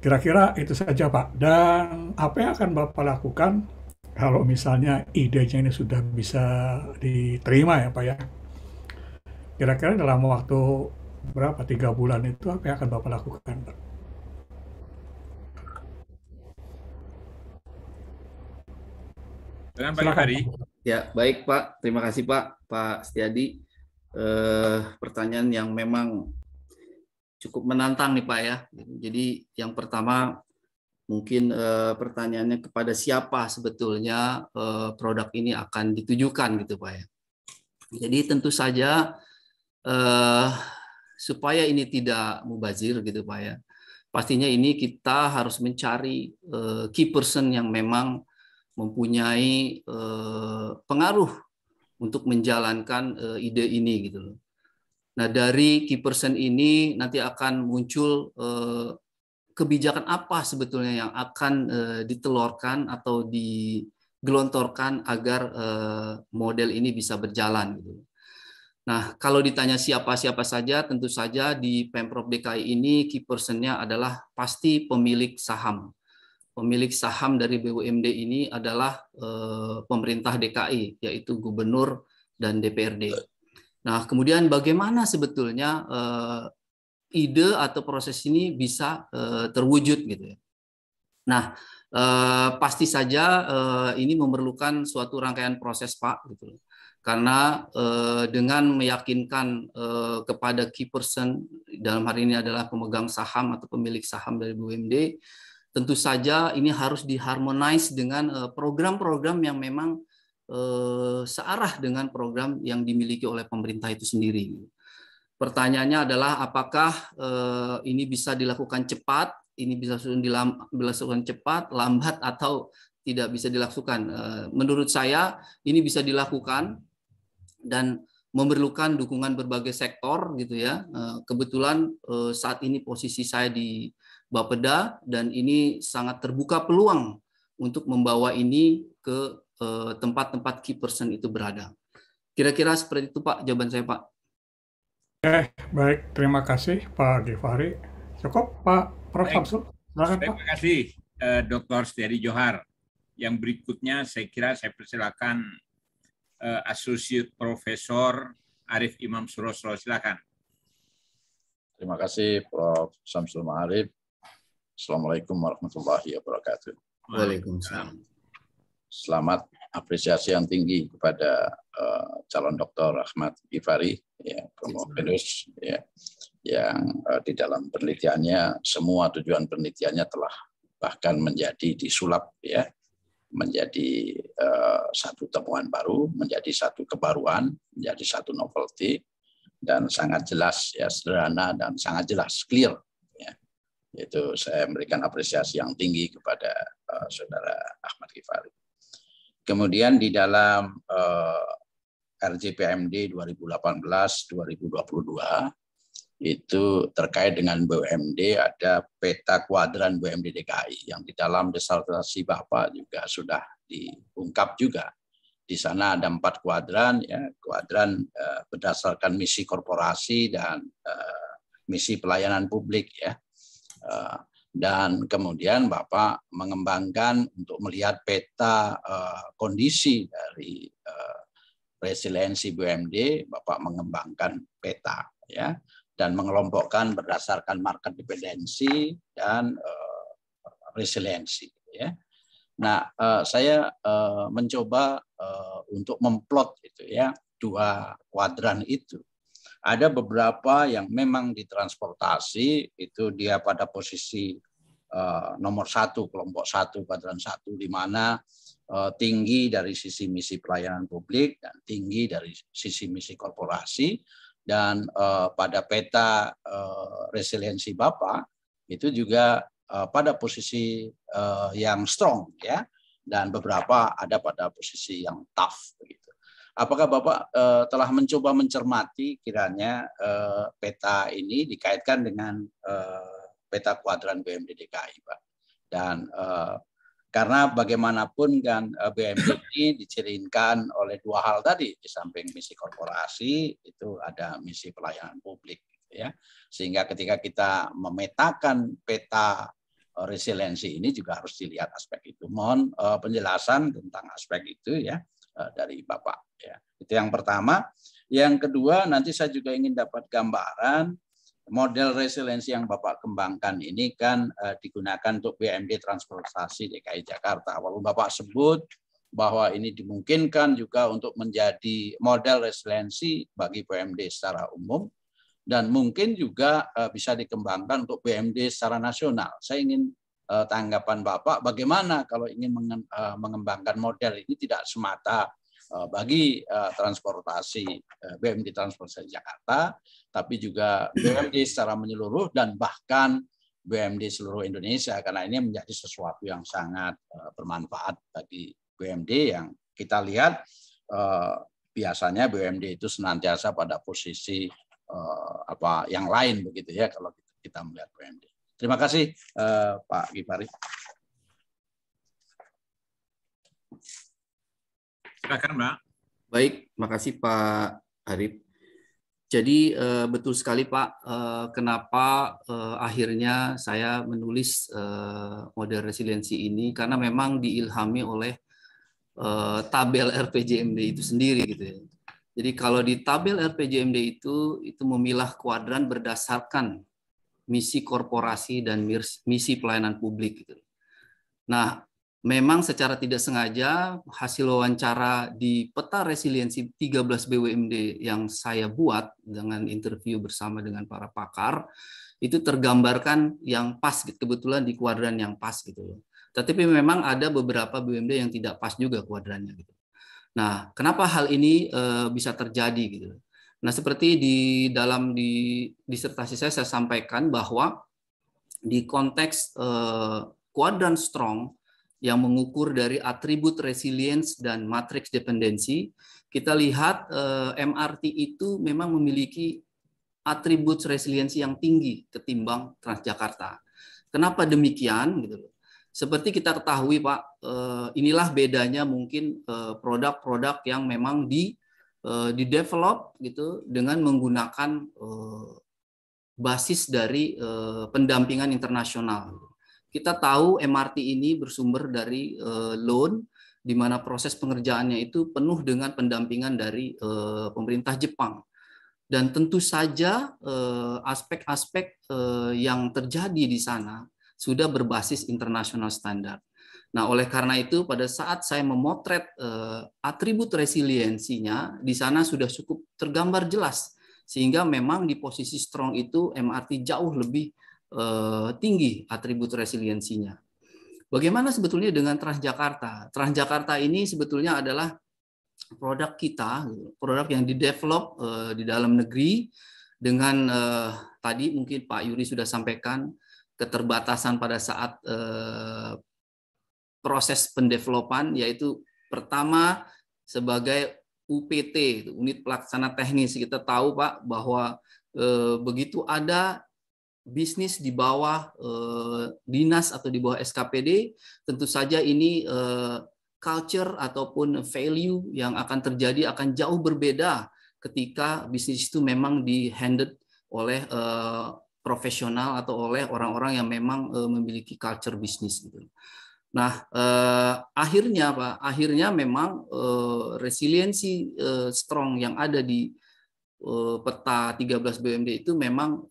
Kira-kira itu saja Pak. Dan apa yang akan Bapak lakukan kalau misalnya idenya ini sudah bisa diterima ya Pak ya? Kira-kira dalam waktu berapa, 3 bulan itu apa yang akan Bapak lakukan Pak? Silakan. Ya, baik Pak. Terima kasih Pak Setiadi. Pertanyaan yang memang cukup menantang nih Pak ya. Jadi yang pertama mungkin pertanyaannya kepada siapa sebetulnya produk ini akan ditujukan gitu Pak ya. Jadi tentu saja supaya ini tidak mubazir gitu Pak ya. Pastinya ini kita harus mencari key person yang memang mempunyai pengaruh untuk menjalankan ide ini gitu loh. Nah, dari key person ini nanti akan muncul kebijakan apa sebetulnya yang akan ditelurkan atau digelontorkan agar model ini bisa berjalan gitu. Nah, kalau ditanya siapa-siapa saja, tentu saja di Pemprov DKI ini key person-nya adalah pasti pemilik saham. Pemilik saham dari BUMD ini adalah pemerintah DKI, yaitu gubernur dan DPRD. Nah, kemudian bagaimana sebetulnya ide atau proses ini bisa terwujud gitu ya. Nah, pasti saja ini memerlukan suatu rangkaian proses Pak gitu. Karena dengan meyakinkan kepada key person, dalam hari ini adalah pemegang saham atau pemilik saham dari BUMD, tentu saja ini harus diharmonize dengan program-program yang memang searah dengan program yang dimiliki oleh pemerintah itu sendiri. Pertanyaannya adalah apakah ini bisa dilakukan cepat, ini bisa dilakukan cepat, lambat, atau tidak bisa dilakukan. Menurut saya ini bisa dilakukan dan memerlukan dukungan berbagai sektor gitu ya. Kebetulan saat ini posisi saya di Bapeda dan ini sangat terbuka peluang untuk membawa ini ke tempat-tempat key person itu berada. Kira-kira seperti itu Pak jawaban saya Pak. Baik, terima kasih Pak Givari. Cukup Pak Prof. Samsul. Silakan Pak. Terima kasih Dr. Setiadi Johar. Yang berikutnya saya kira saya persilakan Associate Profesor Arif Imam Surosro. Silakan. Terima kasih Prof. Samsul Ma'arif. Assalamualaikum warahmatullahi wabarakatuh. Waalaikumsalam. Selamat apresiasi yang tinggi kepada calon Dr. Ahmad Givari, ya, Promovenus, ya, yang di dalam penelitiannya semua tujuan penelitiannya telah bahkan menjadi disulap, ya, menjadi satu temuan baru, menjadi satu kebaruan, menjadi satu novelty, dan sangat jelas, ya, sederhana dan sangat jelas, clear. Ya. Itu saya memberikan apresiasi yang tinggi kepada saudara Ahmad Givari. Kemudian di dalam RJPMD 2018-2022 itu terkait dengan BUMD ada peta kuadran BUMD DKI yang di dalam disertasi Bapak juga sudah diungkap juga. Di sana ada 4 kuadran, ya, kuadran berdasarkan misi korporasi dan misi pelayanan publik, ya. Dan kemudian Bapak mengembangkan untuk melihat peta kondisi dari resiliensi BUMD, Bapak mengembangkan peta, ya, dan mengelompokkan berdasarkan market dependensi dan resiliensi, ya. Nah, saya mencoba untuk memplot itu, ya, 2 kuadran itu. Ada beberapa yang memang di transportasi itu dia pada posisi nomor 1, kelompok 1, kuadran 1, di mana tinggi dari sisi misi pelayanan publik dan tinggi dari sisi misi korporasi. Dan pada peta resiliensi Bapak itu juga pada posisi yang strong, ya, dan beberapa ada pada posisi yang tough begitu. Apakah Bapak telah mencoba mencermati kiranya peta ini dikaitkan dengan peta kuadran BUMD DKI, Pak? Dan karena bagaimanapun kan BUMD ini dicirikan oleh 2 hal tadi, di samping misi korporasi itu ada misi pelayanan publik, ya. Sehingga ketika kita memetakan peta resiliensi ini juga harus dilihat aspek itu. Mohon penjelasan tentang aspek itu, ya, dari Bapak, ya. Itu yang pertama. Yang kedua, nanti saya juga ingin dapat gambaran model resiliensi yang Bapak kembangkan ini kan digunakan untuk BUMD transportasi DKI Jakarta. Walaupun Bapak sebut bahwa ini dimungkinkan juga untuk menjadi model resiliensi bagi BUMD secara umum, dan mungkin juga bisa dikembangkan untuk BUMD secara nasional. Saya ingin tanggapan Bapak bagaimana kalau ingin mengembangkan model ini tidak semata bagi transportasi BUMD transportasi Jakarta, tapi juga BUMD secara menyeluruh dan bahkan BUMD seluruh Indonesia, karena ini menjadi sesuatu yang sangat bermanfaat bagi BUMD yang kita lihat biasanya BUMD itu senantiasa pada posisi yang lain begitu, ya, kalau kita melihat BUMD. Terima kasih Pak Gifari. Silakan, Mbak. Baik, makasih Pak Arif. Jadi betul sekali Pak, kenapa akhirnya saya menulis model resiliensi ini, karena memang diilhami oleh tabel RPJMD itu sendiri gitu ya. Jadi kalau di tabel RPJMD itu memilah kuadran berdasarkan misi korporasi dan misi pelayanan publik gitu. Nah, memang secara tidak sengaja hasil wawancara di peta resiliensi 13 BUMD yang saya buat dengan interview bersama dengan para pakar itu tergambarkan yang pas, kebetulan di kuadran yang pas gitu. Tetapi memang ada beberapa BUMD yang tidak pas juga kuadrannya gitu. Nah, kenapa hal ini bisa terjadi gitu? Nah, seperti di dalam disertasi saya sampaikan bahwa di konteks kuadran strong yang mengukur dari atribut resilience dan matriks dependensi, kita lihat MRT itu memang memiliki atribut resiliensi yang tinggi ketimbang Transjakarta. Kenapa demikian? Gitu. Seperti kita ketahui Pak, inilah bedanya mungkin produk-produk yang memang di-develop gitu dengan menggunakan basis dari pendampingan internasional. Kita tahu MRT ini bersumber dari loan, di mana proses pengerjaannya itu penuh dengan pendampingan dari pemerintah Jepang. Dan tentu saja aspek-aspek yang terjadi di sana sudah berbasis internasional standar. Nah, oleh karena itu pada saat saya memotret atribut resiliensinya, di sana sudah cukup tergambar jelas. Sehingga memang di posisi strong itu MRT jauh lebih tinggi atribut resiliensinya. Bagaimana sebetulnya dengan Transjakarta? Transjakarta ini sebetulnya adalah produk kita, produk yang di-develop di dalam negeri dengan tadi mungkin Pak Yuri sudah sampaikan keterbatasan pada saat proses pendevelopan, yaitu pertama sebagai UPT, unit pelaksana teknis. Kita tahu Pak bahwa begitu ada bisnis di bawah dinas atau di bawah SKPD, tentu saja ini culture ataupun value yang akan terjadi akan jauh berbeda ketika bisnis itu memang di-handled oleh profesional atau oleh orang-orang yang memang memiliki culture bisnis gitu. Nah, akhirnya Pak, akhirnya memang resiliensi strong yang ada di peta 13 BUMD itu memang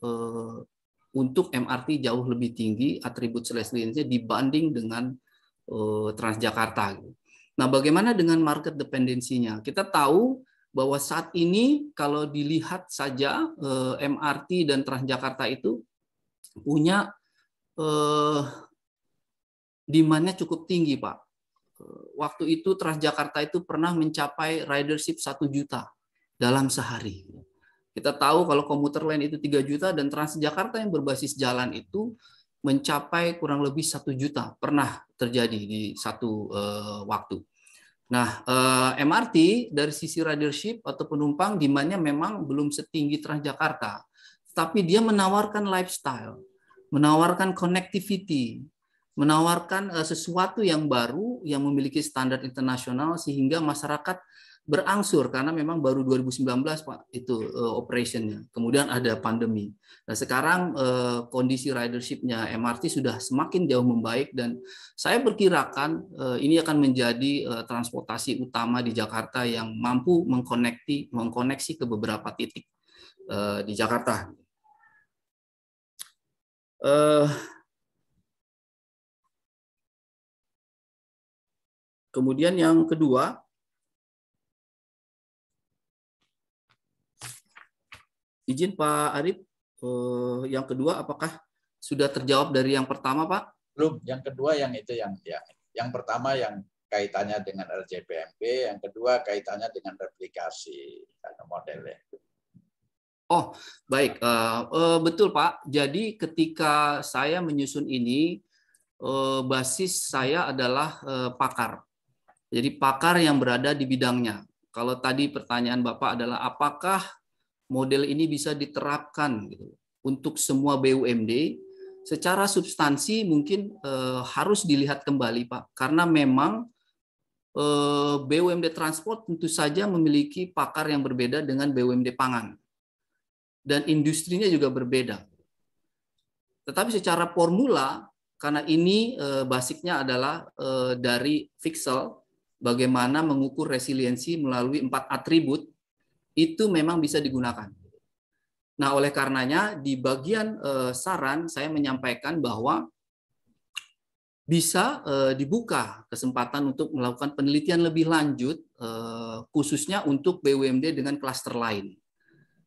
untuk MRT jauh lebih tinggi atribut resiliensinya dibanding dengan Transjakarta. Nah, bagaimana dengan market dependensinya? Kita tahu bahwa saat ini kalau dilihat saja MRT dan Transjakarta itu punya demand-nya cukup tinggi, Pak. Waktu itu Transjakarta itu pernah mencapai ridership 1 juta dalam sehari. Kita tahu kalau komuter lain itu 3 juta dan Transjakarta yang berbasis jalan itu mencapai kurang lebih 1 juta, pernah terjadi di satu waktu. Nah, MRT dari sisi ridership atau penumpang demand-nya memang belum setinggi Transjakarta, tapi dia menawarkan lifestyle, menawarkan connectivity, menawarkan sesuatu yang baru yang memiliki standar internasional sehingga masyarakat berangsur karena memang baru 2019 Pak itu operationnya. Kemudian ada pandemi. Nah, sekarang kondisi ridership-nya MRT sudah semakin jauh membaik dan saya perkirakan ini akan menjadi transportasi utama di Jakarta yang mampu mengkoneksi ke beberapa titik di Jakarta. Kemudian yang kedua, izin Pak Arif, yang kedua apakah sudah terjawab dari yang pertama, Pak? Belum, yang kedua yang itu yang pertama yang kaitannya dengan RJPMB, yang kedua kaitannya dengan replikasi modelnya. Oh, baik. Betul, Pak. Jadi ketika saya menyusun ini, basis saya adalah pakar. Jadi pakar yang berada di bidangnya. Kalau tadi pertanyaan Bapak adalah apakah model ini bisa diterapkan gitu, untuk semua BUMD, secara substansi mungkin harus dilihat kembali, Pak. Karena memang BUMD transport tentu saja memiliki pakar yang berbeda dengan BUMD pangan. Dan industrinya juga berbeda. Tetapi secara formula, karena ini basicnya adalah dari Fixel, bagaimana mengukur resiliensi melalui 4 atribut, itu memang bisa digunakan. Nah, oleh karenanya di bagian saran saya menyampaikan bahwa bisa dibuka kesempatan untuk melakukan penelitian lebih lanjut, khususnya untuk BUMD dengan klaster lain.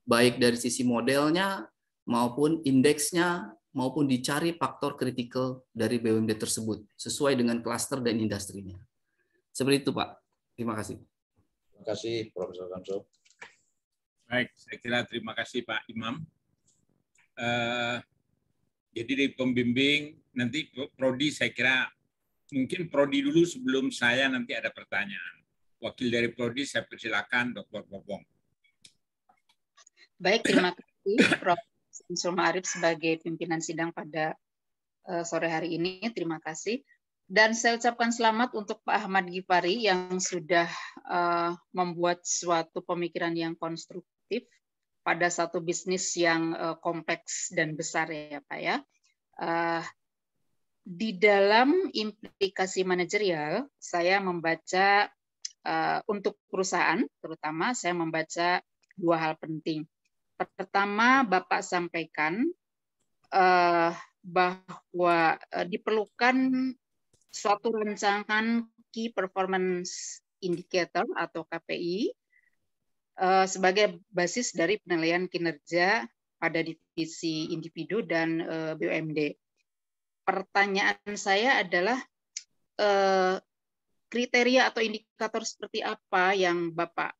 Baik dari sisi modelnya, maupun indeksnya, maupun dicari faktor kritikal dari BUMD tersebut, sesuai dengan klaster dan industrinya. Seperti itu, Pak. Terima kasih. Terima kasih, Profesor Samsul. Baik, saya kira terima kasih Pak Imam. Jadi dari pembimbing, nanti Prodi saya kira, mungkin Prodi dulu sebelum saya nanti ada pertanyaan. Wakil dari Prodi saya persilakan Dr. Popong. Baik, terima kasih Prof. Samsul Ma'arif sebagai pimpinan sidang pada sore hari ini. Terima kasih. Dan saya ucapkan selamat untuk Pak Ahmad Ghifari yang sudah membuat suatu pemikiran yang konstruktif pada satu bisnis yang kompleks dan besar ya Pak ya. Di dalam implikasi manajerial, saya membaca untuk perusahaan, terutama saya membaca 2 hal penting. Pertama, Bapak sampaikan bahwa diperlukan suatu rancangan Key Performance Indicator atau KPI sebagai basis dari penilaian kinerja pada divisi individu dan BUMD. Pertanyaan saya adalah kriteria atau indikator seperti apa yang Bapak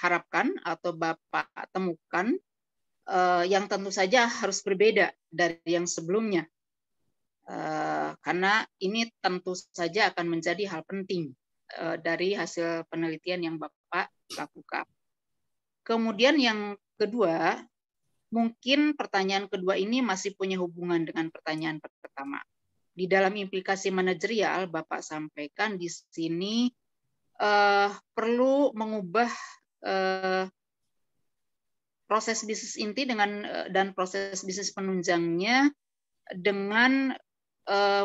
harapkan atau Bapak temukan yang tentu saja harus berbeda dari yang sebelumnya. Karena ini tentu saja akan menjadi hal penting dari hasil penelitian yang Bapak lakukan. Kemudian yang kedua, mungkin pertanyaan kedua ini masih punya hubungan dengan pertanyaan pertama. Di dalam implikasi manajerial, Bapak sampaikan di sini perlu mengubah proses bisnis inti dan proses bisnis penunjangnya dengan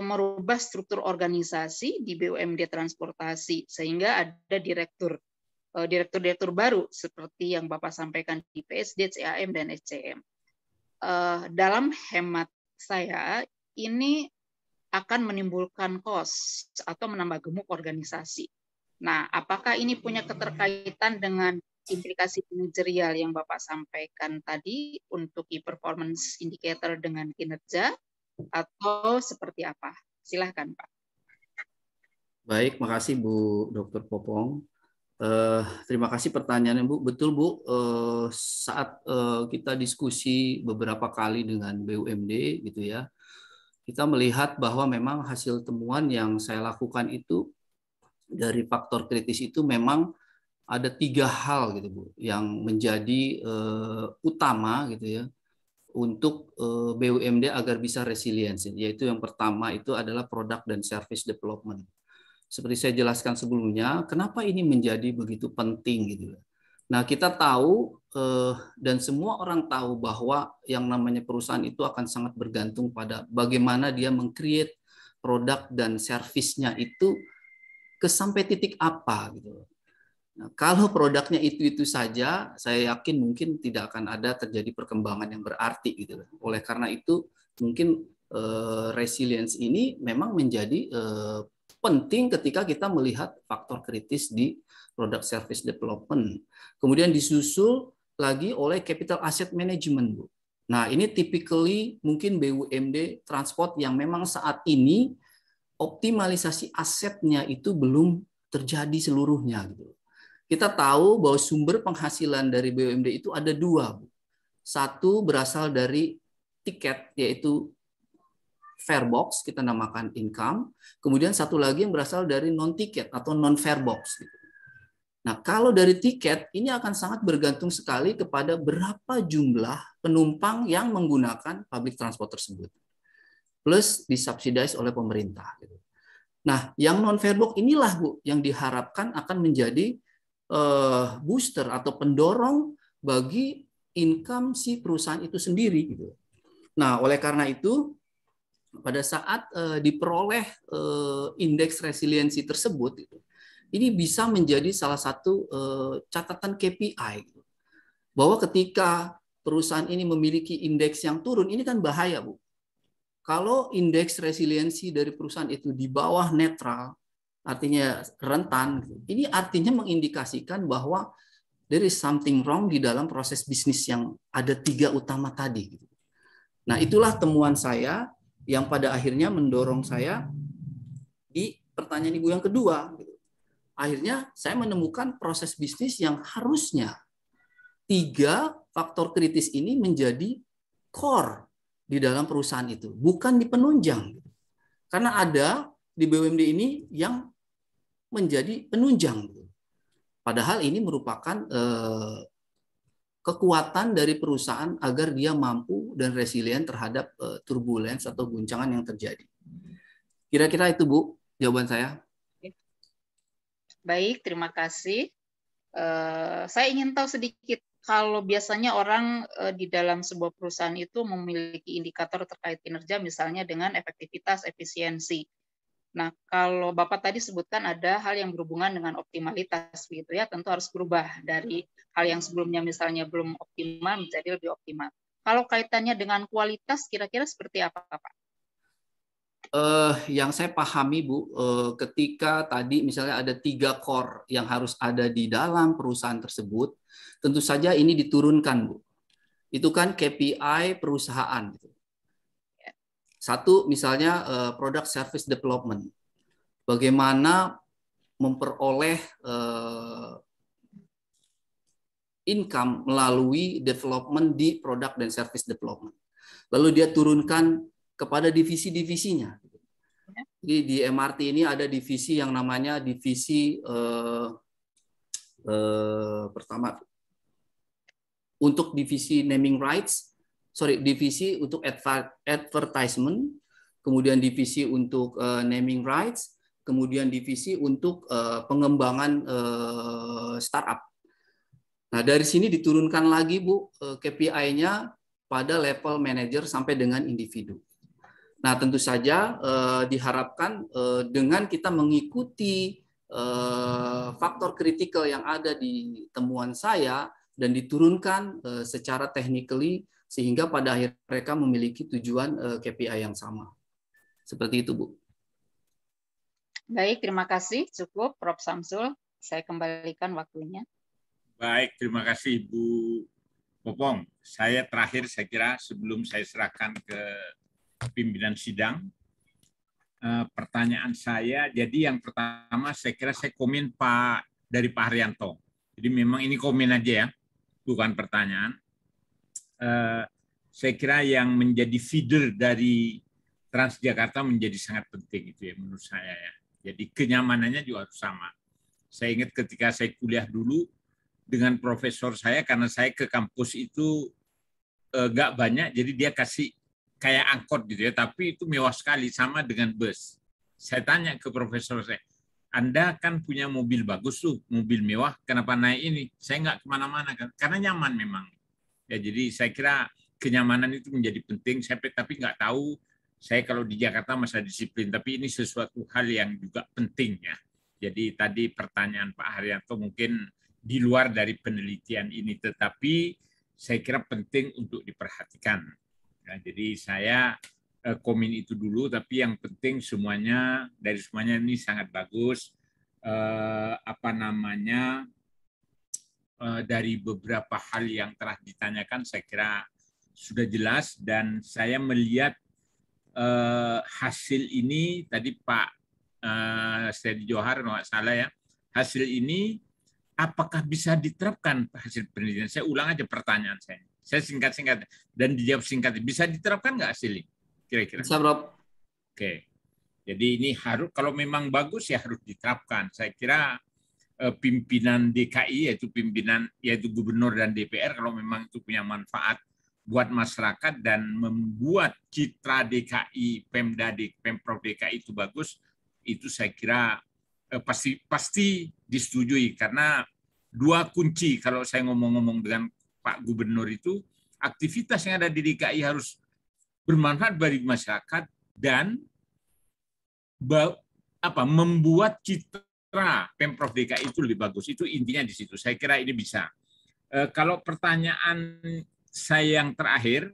merubah struktur organisasi di BUMD transportasi sehingga ada direktur baru seperti yang Bapak sampaikan di PSD, CAM, dan SCM. Dalam hemat saya, ini akan menimbulkan cost atau menambah gemuk organisasi. Nah, apakah ini punya keterkaitan dengan implikasi manajerial yang Bapak sampaikan tadi untuk key performance indicator dengan kinerja atau seperti apa? Silahkan Pak. Baik, makasih Bu Dr. Popong. Terima kasih pertanyaannya Bu. Betul Bu, saat kita diskusi beberapa kali dengan BUMD gitu ya, kita melihat bahwa memang hasil temuan yang saya lakukan itu dari faktor kritis itu memang ada 3 hal gitu Bu yang menjadi utama gitu ya untuk BUMD agar bisa resiliensi, yaitu yang pertama itu adalah product dan service development. Seperti saya jelaskan sebelumnya, kenapa ini menjadi begitu penting gitu. Nah, kita tahu dan semua orang tahu bahwa yang namanya perusahaan itu akan sangat bergantung pada bagaimana dia meng-create produk dan servisnya itu ke sampai titik apa gitu. Nah, kalau produknya itu saja, saya yakin mungkin tidak akan ada terjadi perkembangan yang berarti gitu. Oleh karena itu, mungkin resilience ini memang menjadi penting ketika kita melihat faktor kritis di product service development. Kemudian disusul lagi oleh capital asset management, Bu. Nah, ini typically mungkin BUMD transport yang memang saat ini optimalisasi asetnya itu belum terjadi seluruhnya gitu. Kita tahu bahwa sumber penghasilan dari BUMD itu ada 2, Bu. Satu berasal dari tiket, yaitu fare box, kita namakan income. Kemudian satu lagi yang berasal dari non-tiket atau non-fare box. Nah, kalau dari tiket, ini akan sangat bergantung sekali kepada berapa jumlah penumpang yang menggunakan public transport tersebut. Plus disubsidize oleh pemerintah. Nah, yang non-fare box inilah Bu, yang diharapkan akan menjadi booster atau pendorong bagi income si perusahaan itu sendiri. Nah, oleh karena itu, pada saat diperoleh indeks resiliensi tersebut, ini bisa menjadi salah satu catatan KPI. Bahwa ketika perusahaan ini memiliki indeks yang turun, ini kan bahaya, Bu. Kalau indeks resiliensi dari perusahaan itu di bawah netral, artinya rentan, ini artinya mengindikasikan bahwa there is something wrong di dalam proses bisnis yang ada 3 utama tadi. Nah, itulah temuan saya yang pada akhirnya mendorong saya di pertanyaan Ibu yang kedua. Akhirnya saya menemukan proses bisnis yang harusnya 3 faktor kritis ini menjadi core di dalam perusahaan itu, bukan di penunjang. Karena ada di BUMD ini yang menjadi penunjang. Padahal ini merupakan kekuatan dari perusahaan agar dia mampu dan resilient terhadap turbulence atau guncangan yang terjadi. Kira-kira itu Bu, jawaban saya. Baik, terima kasih. Saya ingin tahu sedikit, kalau biasanya orang di dalam sebuah perusahaan itu memiliki indikator terkait kinerja, misalnya dengan efektivitas, efisiensi. Nah, kalau Bapak tadi sebutkan ada hal yang berhubungan dengan optimalitas, begitu ya, tentu harus berubah dari hal yang sebelumnya misalnya belum optimal menjadi lebih optimal. Kalau kaitannya dengan kualitas, kira-kira seperti apa, Pak? Yang saya pahami, Bu, ketika tadi misalnya ada 3 core yang harus ada di dalam perusahaan tersebut, tentu saja ini diturunkan, Bu. Itu kan KPI perusahaan. Satu, misalnya product service development. Bagaimana memperoleh income melalui development di product dan service development. Lalu dia turunkan kepada divisi-divisinya. Jadi di MRT ini ada divisi yang namanya divisi pertama untuk divisi naming rights, divisi untuk advertisement, kemudian divisi untuk naming rights, kemudian divisi untuk pengembangan startup. Nah, dari sini diturunkan lagi, Bu, KPI-nya pada level manager sampai dengan individu. Nah, tentu saja diharapkan dengan kita mengikuti faktor kritikal yang ada di temuan saya dan diturunkan secara technically sehingga pada akhir mereka memiliki tujuan KPI yang sama. Seperti itu, Bu. Baik, terima kasih. Cukup, Prof. Samsul. Saya kembalikan waktunya. Baik, terima kasih Bu Popong. Saya terakhir, saya kira sebelum saya serahkan ke pimpinan sidang, pertanyaan saya, jadi yang pertama saya kira saya komen dari Pak Haryanto. Jadi memang ini komen aja ya, bukan pertanyaan. Saya kira yang menjadi feeder dari Transjakarta menjadi sangat penting itu ya menurut saya ya. Jadi kenyamanannya juga harus sama. Saya ingat ketika saya kuliah dulu dengan profesor saya, karena saya ke kampus itu nggak banyak, jadi dia kasih kayak angkot gitu ya, tapi itu mewah sekali sama dengan bus. Saya tanya ke profesor saya, Anda kan punya mobil bagus tuh, mobil mewah, kenapa naik ini? Saya nggak kemana-mana kan, karena nyaman memang. Ya jadi saya kira kenyamanan itu menjadi penting. Saya tapi nggak tahu, saya kalau di Jakarta masa disiplin, tapi ini sesuatu hal yang juga penting ya. Jadi tadi pertanyaan Pak Haryanto mungkin di luar dari penelitian ini, tetapi saya kira penting untuk diperhatikan. Ya, jadi saya komen itu dulu, tapi yang penting semuanya, dari semuanya ini sangat bagus. Dari beberapa hal yang telah ditanyakan, saya kira sudah jelas, dan saya melihat hasil ini, tadi Pak Sedi Johar, nggak salah ya, hasil ini apakah bisa diterapkan hasil penelitian? Saya ulang aja pertanyaan saya. Saya singkat-singkat dan dijawab singkat. Bisa diterapkan nggak hasil ini? Kira-kira. Bisa, Bro. Oke. Jadi ini harus, kalau memang bagus ya harus diterapkan. Saya kira pimpinan DKI, yaitu gubernur dan DPR, kalau memang itu punya manfaat buat masyarakat dan membuat citra DKI, Pemprov DKI itu bagus, itu saya kira pasti disetujui, karena dua kunci kalau saya ngomong-ngomong dengan Pak Gubernur itu, aktivitas yang ada di DKI harus bermanfaat bagi masyarakat dan membuat citra Pemprov DKI itu lebih bagus. Itu intinya di situ. Saya kira ini bisa. Kalau pertanyaan saya yang terakhir,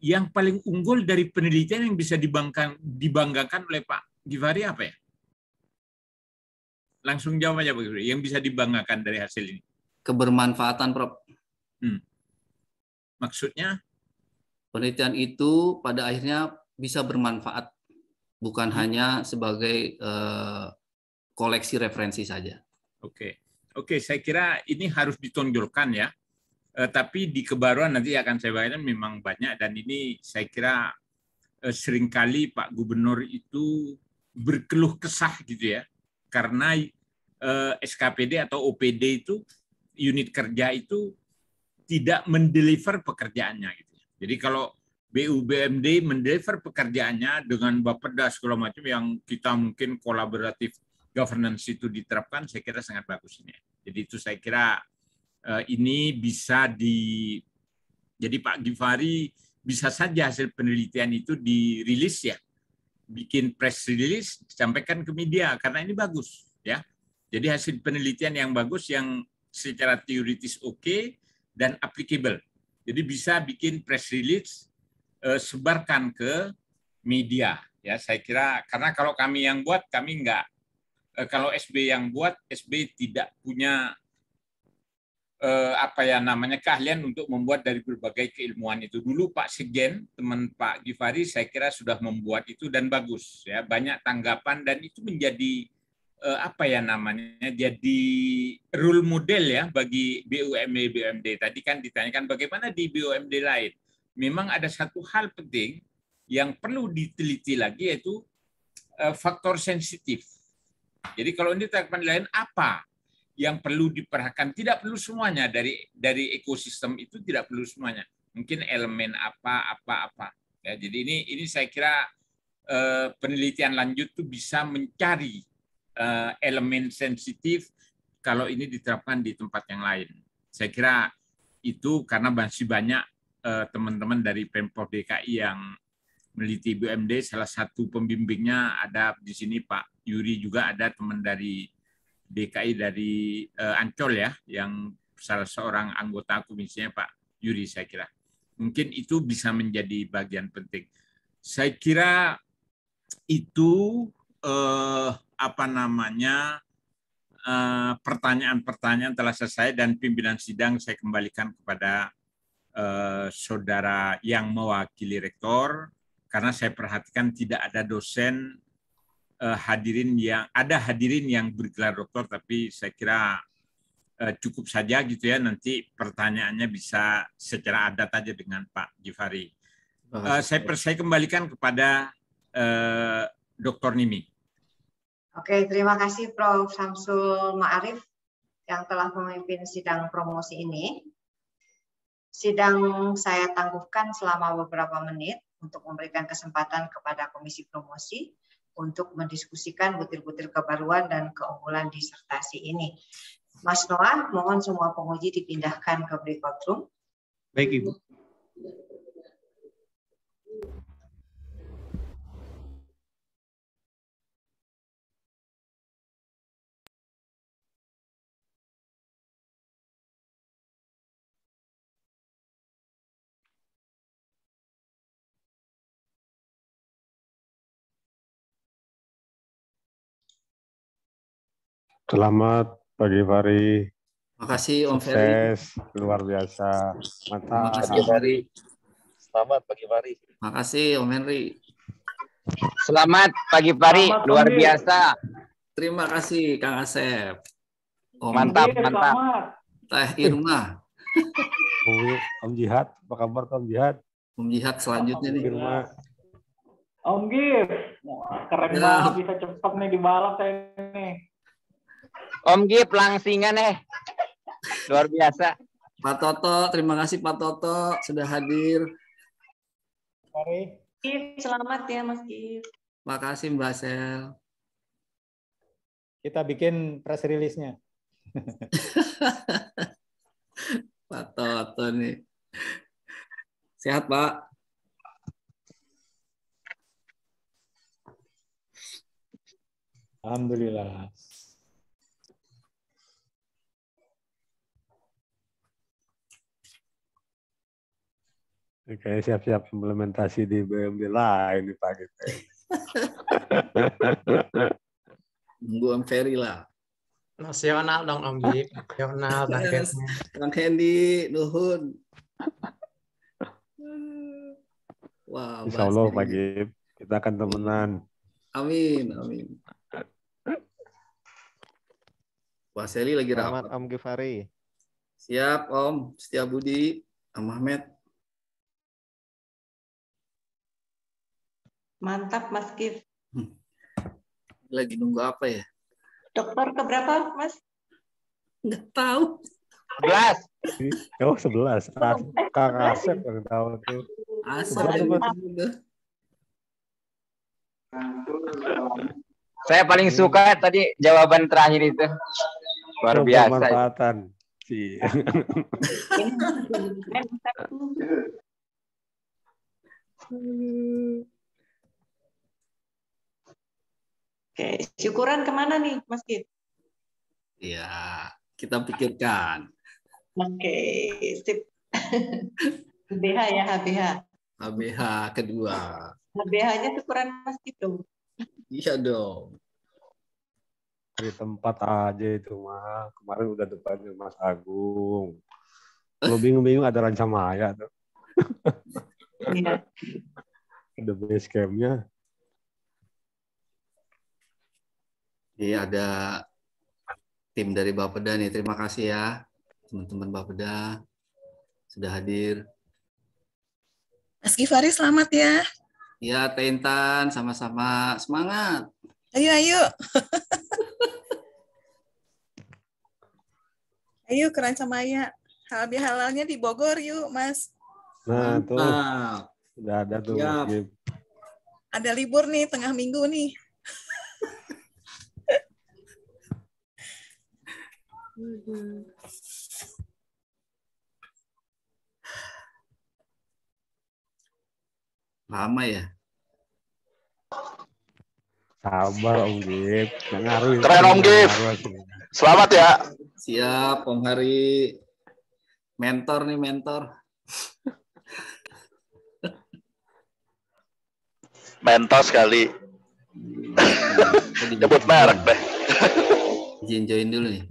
yang paling unggul dari penelitian yang bisa dibanggakan oleh Pak Givari apa ya? Langsung jawab aja, Pak Givari. Yang bisa dibanggakan dari hasil ini? Kebermanfaatan, Prof. Maksudnya? Penelitian itu pada akhirnya bisa bermanfaat, bukan hanya sebagai koleksi referensi saja. Oke, saya kira ini harus ditonjolkan ya. Tapi di kebaruan nanti akan saya bagikan memang banyak, dan ini saya kira seringkali Pak Gubernur itu berkeluh kesah gitu ya, karena SKPD atau OPD itu, unit kerja itu tidak mendeliver pekerjaannya gitu. Jadi kalau BUMD mendeliver pekerjaannya dengan Bapeda segala macam yang kita mungkin kolaboratif governance itu diterapkan, saya kira sangat bagus ini. Jadi itu saya kira ini bisa jadi Pak Givari bisa saja hasil penelitian itu dirilis ya, bikin press release, sampaikan ke media karena ini bagus ya. Jadi hasil penelitian yang bagus, yang secara teoritis oke dan applicable. Jadi bisa bikin press release, sebarkan ke media ya. Saya kira karena kalau kami yang buat, kami enggak. Kalau SB yang buat, SB tidak punya keahlian untuk membuat dari berbagai keilmuan itu. Dulu Pak Sekjen, teman Pak Givari, saya kira sudah membuat itu dan bagus ya, banyak tanggapan, dan itu menjadi jadi role model ya bagi BUMD. Tadi kan ditanyakan bagaimana di BUMD lain. Memang ada satu hal penting yang perlu diteliti lagi, yaitu faktor sensitif. Jadi kalau ini tanggapan lain, apa yang perlu diperhatikan? Tidak perlu semuanya dari ekosistem itu, tidak perlu semuanya. Mungkin elemen apa. Ya, jadi ini saya kira penelitian lanjut itu bisa mencari elemen sensitif kalau ini diterapkan di tempat yang lain. Saya kira itu karena masih banyak teman-teman dari Pemprov DKI yang meneliti BUMD. Salah satu pembimbingnya ada di sini Pak Yuri, juga ada teman dari DKI dari Ancol ya, yang salah seorang anggota komisinya Pak Yuri. Saya kira mungkin itu bisa menjadi bagian penting. Saya kira itu pertanyaan-pertanyaan telah selesai dan pimpinan sidang saya kembalikan kepada saudara yang mewakili rektor, karena saya perhatikan tidak ada dosen hadirin yang bergelar doktor, tapi saya kira cukup saja gitu ya, nanti pertanyaannya bisa secara adat aja dengan Pak Gifari. Saya kembalikan kepada Dr. Nimi. Oke, terima kasih Prof. Samsul Ma'arif yang telah memimpin sidang promosi ini. Sidang saya tangguhkan selama beberapa menit untuk memberikan kesempatan kepada Komisi Promosi untuk mendiskusikan butir-butir kebaruan dan keunggulan disertasi ini. Mas Noah, mohon semua penguji dipindahkan ke breakout room. Baik, Ibu. Selamat pagi Fari. Makasih Om Ferry. Sukses, luar biasa. Mantap. Makasih Ferry. Selamat pagi Fari. Makasih Om Henry. Selamat pagi Fari, luar biasa. Terima kasih Kang Asep. Mantap, mantap. Teh Irma. Om Jihad, apa kabar Om Jihad? Om Jihad selanjutnya nih. Irma. Om Gif, keren banget bisa cepet nih di balap saya nih. Om Gif langsingan luar biasa. Pak Toto, terima kasih Pak Toto sudah hadir. Mari. Gif, selamat ya Mas Gif. Makasih Mbak Sel. Kita bikin press release-nya. Pak Toto nih. Sehat Pak? Alhamdulillah. Kayak siap-siap implementasi di BUMD lain nih Pak. Nunggu Om Ferry lah. Nasional dong Om Gif. Nasional targetnya. Kang Hendy, nuhun. Wow, Insya Allah Pak Gif, kita akan temenan. Amin, amin. Pak Seli lagi rapat. Selamat Om Gifari. Siap Om, Setiabudi, Om Ahmed. Mantap Mas Gif. Lagi nunggu apa ya? Dokter keberapa Mas? Nggak tahu. 11. Oh 11. Kang Asep yang tahu tuh. Asep. Saya paling suka tadi jawaban terakhir itu. Luar biasa. Pemanfaatan. Si. Oke, syukuran kemana nih Mas Gif? Ya, kita pikirkan. Oke, sip. HBH ya, HBH. HBH kedua. HBH-nya syukuran Mas Gif dong. Iya dong. Di tempat aja itu mah. Kemarin udah depannya Mas Agung. Kalau bingung-bingung ada Rancamaya tuh. Iya. Ada base camp-nya. Iya, ada tim dari Bapeda nih. Terima kasih ya teman-teman Bapeda sudah hadir. Mas Gifari selamat ya. Ya, Teh Intan, sama-sama semangat. Ayo, ayo. Ayo ke Rancamaya. Halal-halalnya di Bogor yuk, Mas. Nah, tuh. Udah ada tuh. Ada libur nih, tengah minggu nih. Lama ya? Sabar Om Gif. Ngaruh. Keren Om Gif. Selamat ya. Siap Om Hari. Mentor nih, mentor. Mentor sekali. Nyebut merek deh. Izin join dulu nih.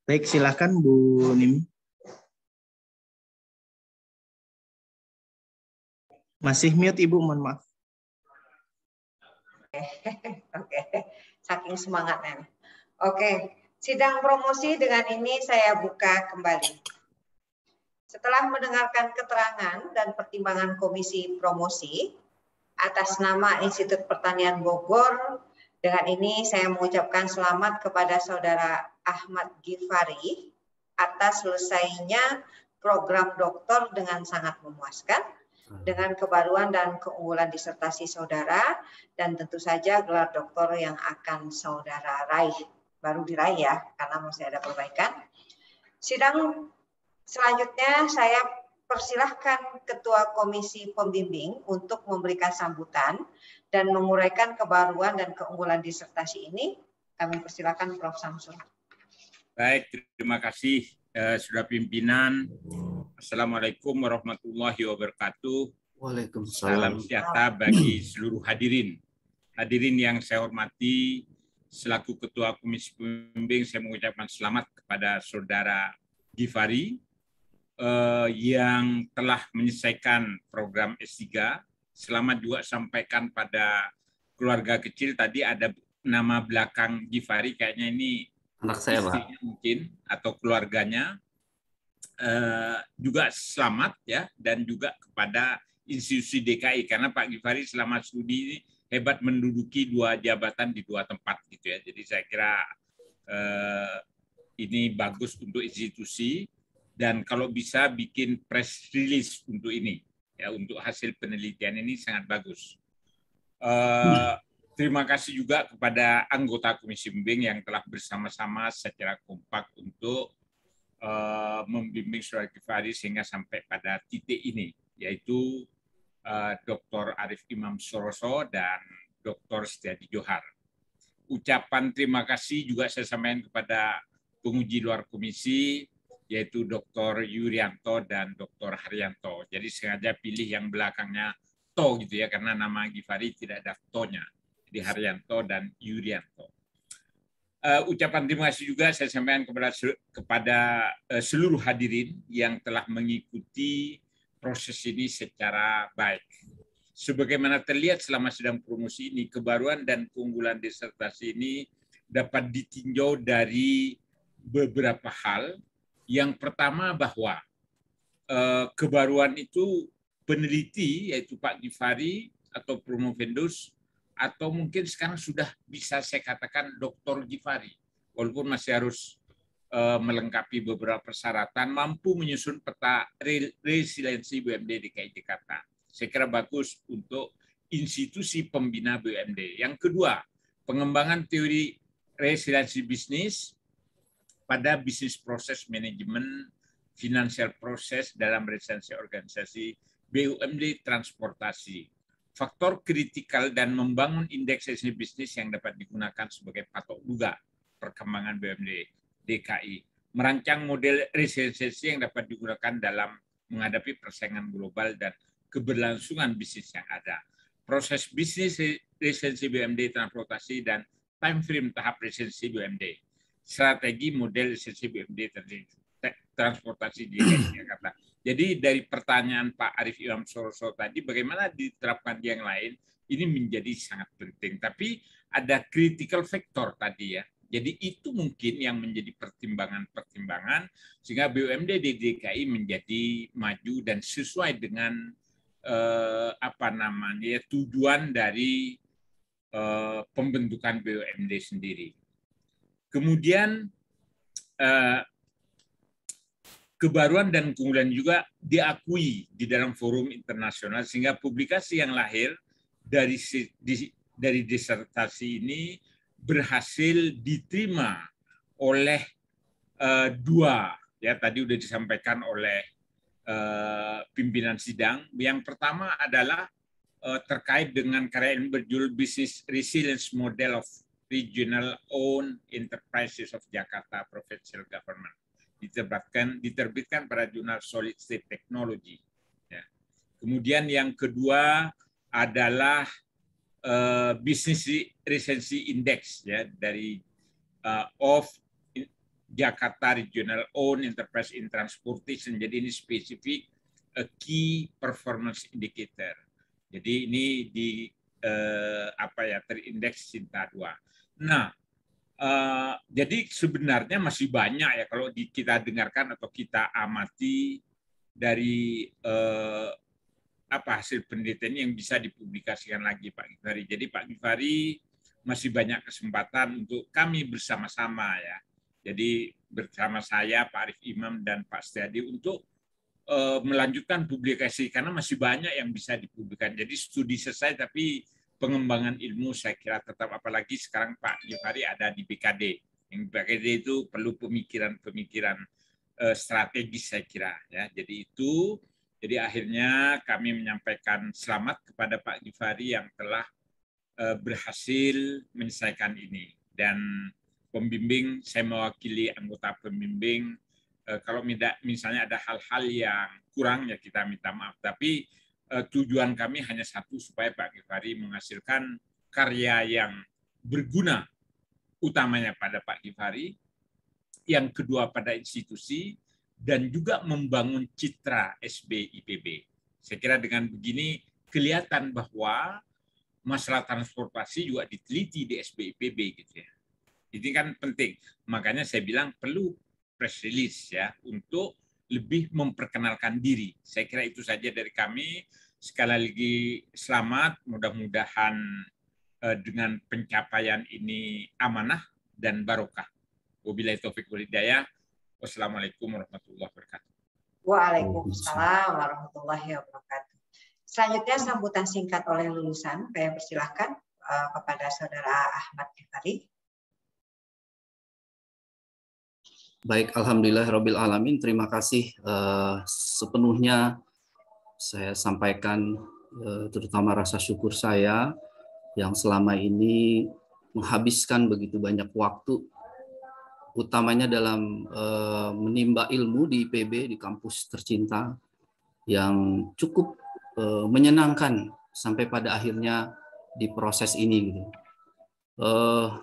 Baik, silakan Bu Nimi. Masih mute Ibu, mohon maaf. Oke, saking semangatnya. Oke, sidang promosi dengan ini saya buka kembali. Setelah mendengarkan keterangan dan pertimbangan Komisi Promosi atas nama Institut Pertanian Bogor, dengan ini saya mengucapkan selamat kepada Saudara Ahmad Ghifari atas selesainya program doktor dengan sangat memuaskan, dengan kebaruan dan keunggulan disertasi saudara, dan tentu saja gelar doktor yang akan saudara raih, baru diraih ya, karena masih ada perbaikan. Sidang selanjutnya saya persilahkan Ketua Komisi Pembimbing untuk memberikan sambutan dan menguraikan kebaruan dan keunggulan disertasi ini. Kami persilahkan Prof. Samsul. Baik, terima kasih Saudara Pimpinan. Assalamualaikum warahmatullahi wabarakatuh. Waalaikumsalam. Salam sejahtera bagi seluruh hadirin. Hadirin yang saya hormati, selaku Ketua Komisi Pembimbing, saya mengucapkan selamat kepada Saudara Ghifari yang telah menyelesaikan program S3. Selamat juga sampaikan pada keluarga kecil. Tadi ada nama belakang Ghifari, kayaknya ini anak saya, Pak. Mungkin, atau keluarganya. Juga selamat ya, dan juga kepada institusi DKI, karena Pak Ghifari selama studi ini hebat menduduki 2 jabatan di 2 tempat gitu ya. Jadi saya kira ini bagus untuk institusi, dan kalau bisa bikin press release untuk ini ya, untuk hasil penelitian ini sangat bagus. Terima kasih juga kepada anggota Komisi Pembimbing yang telah bersama-sama secara kompak untuk membimbing Saudara Ghifari sehingga sampai pada titik ini, yaitu Dr. Arif Imam Soroso dan Dr. Setiadi Johar. Ucapan terima kasih juga saya sampaikan kepada penguji luar komisi, yaitu Dr. Yurianto dan Dr. Haryanto. Jadi sengaja pilih yang belakangnya to gitu ya, karena nama Ghifari tidak ada to-nya. Jadi Haryanto dan Yurianto. Ucapan terima kasih juga saya sampaikan kepada seluruh hadirin yang telah mengikuti proses ini secara baik. Sebagaimana terlihat selama sidang promosi ini, kebaruan dan keunggulan disertasi ini dapat ditinjau dari beberapa hal. Yang pertama bahwa kebaruan itu peneliti, yaitu Pak Ghifari atau promovendus, atau mungkin sekarang sudah bisa saya katakan Dr. Ghifari, walaupun masih harus melengkapi beberapa persyaratan, mampu menyusun peta resiliensi BUMD DKI Jakarta. Saya kira bagus untuk institusi pembina BUMD. Yang kedua, pengembangan teori resiliensi bisnis pada bisnis proses manajemen, financial proses dalam resiliensi organisasi BUMD transportasi. Faktor kritikal dan membangun indeks resiliensi bisnis yang dapat digunakan sebagai patok juga perkembangan BUMD DKI. Merancang model resiliensi yang dapat digunakan dalam menghadapi persaingan global dan keberlangsungan bisnis yang ada. proses bisnis lisensi BUMD transportasi dan time frame tahap lisensi BUMD, strategi model lisensi BUMD transportasi di Jakarta. Jadi dari pertanyaan Pak Arif Imam Suroso tadi, bagaimana diterapkan di yang lain, ini menjadi sangat penting. Tapi ada critical factor tadi ya. Jadi itu mungkin yang menjadi pertimbangan-pertimbangan sehingga BUMD di DKI menjadi maju dan sesuai dengan tujuan dari pembentukan BUMD sendiri. Kemudian kebaruan dan keunggulan juga diakui di dalam forum internasional sehingga publikasi yang lahir dari disertasi ini berhasil diterima oleh dua, ya tadi sudah disampaikan oleh pimpinan sidang. Yang pertama adalah terkait dengan karya ini berjudul Business Resilience Model of Regional Owned Enterprises of Jakarta Provincial Government. Diterbitkan pada jurnal Solid State Technology. Ya. Kemudian yang kedua adalah Business Resilience Index ya dari of Jakarta Regional Owned Enterprise in Transportation. Jadi ini spesifik key performance indicator. Jadi ini terindeks Sinta 2. Nah, jadi sebenarnya masih banyak ya kalau kita dengarkan atau kita amati dari hasil penelitian yang bisa dipublikasikan lagi Pak Gifari. Jadi Pak Gifari masih banyak kesempatan untuk kami bersama-sama ya. Jadi bersama saya, Pak Arif Imam dan Pak Setiadi untuk melanjutkan publikasi karena masih banyak yang bisa dipublikasikan. Jadi studi selesai tapi pengembangan ilmu saya kira tetap, apalagi sekarang Pak Gifari ada di BKD. Yang BKD itu perlu pemikiran-pemikiran strategis saya kira ya. Jadi akhirnya kami menyampaikan selamat kepada Pak Gifari yang telah berhasil menyelesaikan ini. Dan pembimbing, saya mewakili anggota pembimbing, kalau misalnya ada hal-hal yang kurang ya kita minta maaf. Tapi tujuan kami hanya satu, supaya Pak Gifari menghasilkan karya yang berguna, utamanya pada Pak Gifari, yang kedua pada institusi, dan juga membangun citra SBIPB. Saya kira dengan begini kelihatan bahwa masalah transportasi juga diteliti di SBIPB gitu ya. Ini kan penting. Makanya saya bilang perlu press release ya untuk lebih memperkenalkan diri. Saya kira itu saja dari kami. Sekali lagi selamat, mudah-mudahan dengan pencapaian ini amanah dan barokah. Wabillahi taufiq wal hidayah. Wassalamualaikum warahmatullahi wabarakatuh. Waalaikumsalam warahmatullahi wabarakatuh. Selanjutnya sambutan singkat oleh lulusan. Saya persilahkan kepada Saudara Ahmad Gifari. Baik, alhamdulillahirabbil alamin. Terima kasih sepenuhnya saya sampaikan terutama rasa syukur saya yang selama ini menghabiskan begitu banyak waktu, utamanya dalam menimba ilmu di IPB, di kampus tercinta, yang cukup menyenangkan sampai pada akhirnya di proses ini. Gitu.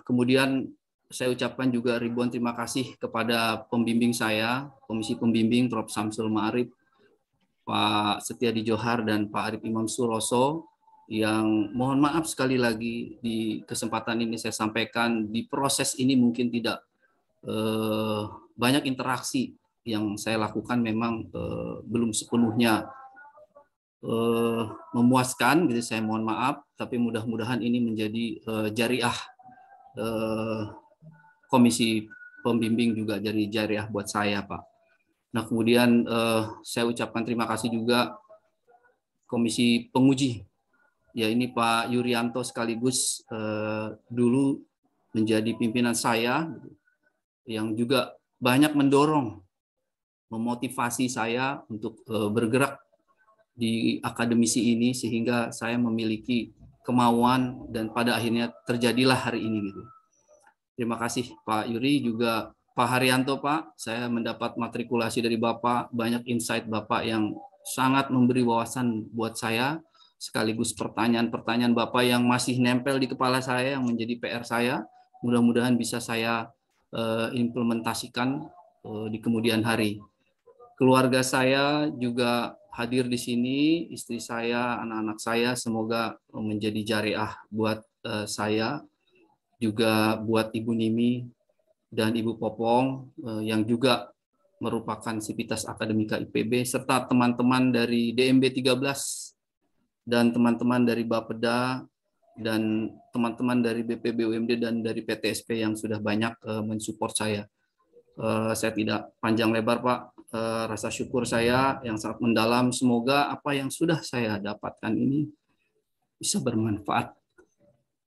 Kemudian saya ucapkan juga ribuan terima kasih kepada pembimbing saya, Komisi Pembimbing Prof. Samsul Ma'arif, Pak Setiadi Johar, dan Pak Arif Imam Suroso, yang mohon maaf sekali lagi di kesempatan ini saya sampaikan di proses ini mungkin tidak banyak interaksi yang saya lakukan, memang belum sepenuhnya memuaskan, gitu. Saya mohon maaf, tapi mudah-mudahan ini menjadi jariah Komisi Pembimbing, juga jadi jariah buat saya, Pak. Nah, kemudian saya ucapkan terima kasih juga Komisi Penguji. Ya, ini Pak Yurianto sekaligus dulu menjadi pimpinan saya, yang juga banyak mendorong, memotivasi saya untuk bergerak di akademisi ini, sehingga saya memiliki kemauan dan pada akhirnya terjadilah hari ini gitu. Terima kasih Pak Yuri, juga Pak Haryanto. Pak, saya mendapat matrikulasi dari Bapak, banyak insight Bapak yang sangat memberi wawasan buat saya sekaligus pertanyaan-pertanyaan Bapak yang masih nempel di kepala saya, yang menjadi PR saya. Mudah-mudahan bisa saya implementasikan di kemudian hari. Keluarga saya juga hadir di sini, istri saya, anak-anak saya, semoga menjadi jariah buat saya, juga buat Ibu Nimi dan Ibu Popong yang juga merupakan Sivitas Akademika IPB, serta teman-teman dari DMB 13 dan teman-teman dari Bapeda dan teman-teman dari BPB UMD dan dari PTSP yang sudah banyak mensupport saya. Saya tidak panjang lebar, Pak. Rasa syukur saya yang sangat mendalam. Semoga apa yang sudah saya dapatkan ini bisa bermanfaat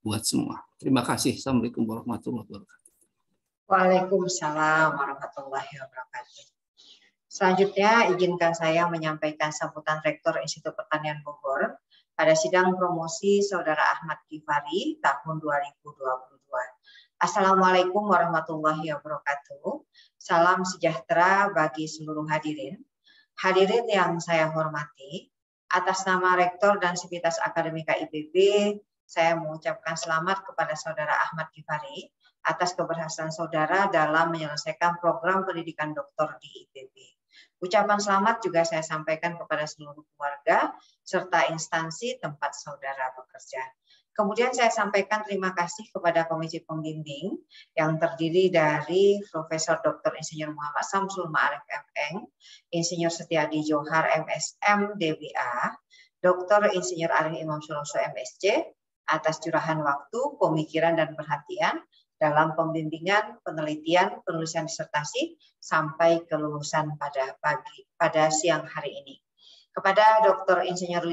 buat semua. Terima kasih. Assalamualaikum warahmatullahi wabarakatuh. Waalaikumsalam warahmatullahi wabarakatuh. Selanjutnya, izinkan saya menyampaikan sambutan Rektor Institut Pertanian Bogor pada sidang promosi Saudara Ahmad Kifari tahun 2022. Assalamualaikum warahmatullahi wabarakatuh. Salam sejahtera bagi seluruh hadirin. Hadirin yang saya hormati, atas nama Rektor dan Sivitas Akademika IPB, saya mengucapkan selamat kepada Saudara Ahmad Kifari atas keberhasilan saudara dalam menyelesaikan program pendidikan doktor di IPB. Ucapan selamat juga saya sampaikan kepada seluruh keluarga serta instansi tempat saudara bekerja. Kemudian saya sampaikan terima kasih kepada Komisi Pembimbing yang terdiri dari Profesor Dr. Insinyur Muhammad Samsul Ma'arif MM, Insinyur Setiadi Johar MSM DBA, Dr. Insinyur Arif Imam Suloso MSc atas curahan waktu, pemikiran dan perhatian dalam pembimbingan, penelitian, penulisan disertasi sampai kelulusan pada siang hari ini. Kepada Dr. Insinyur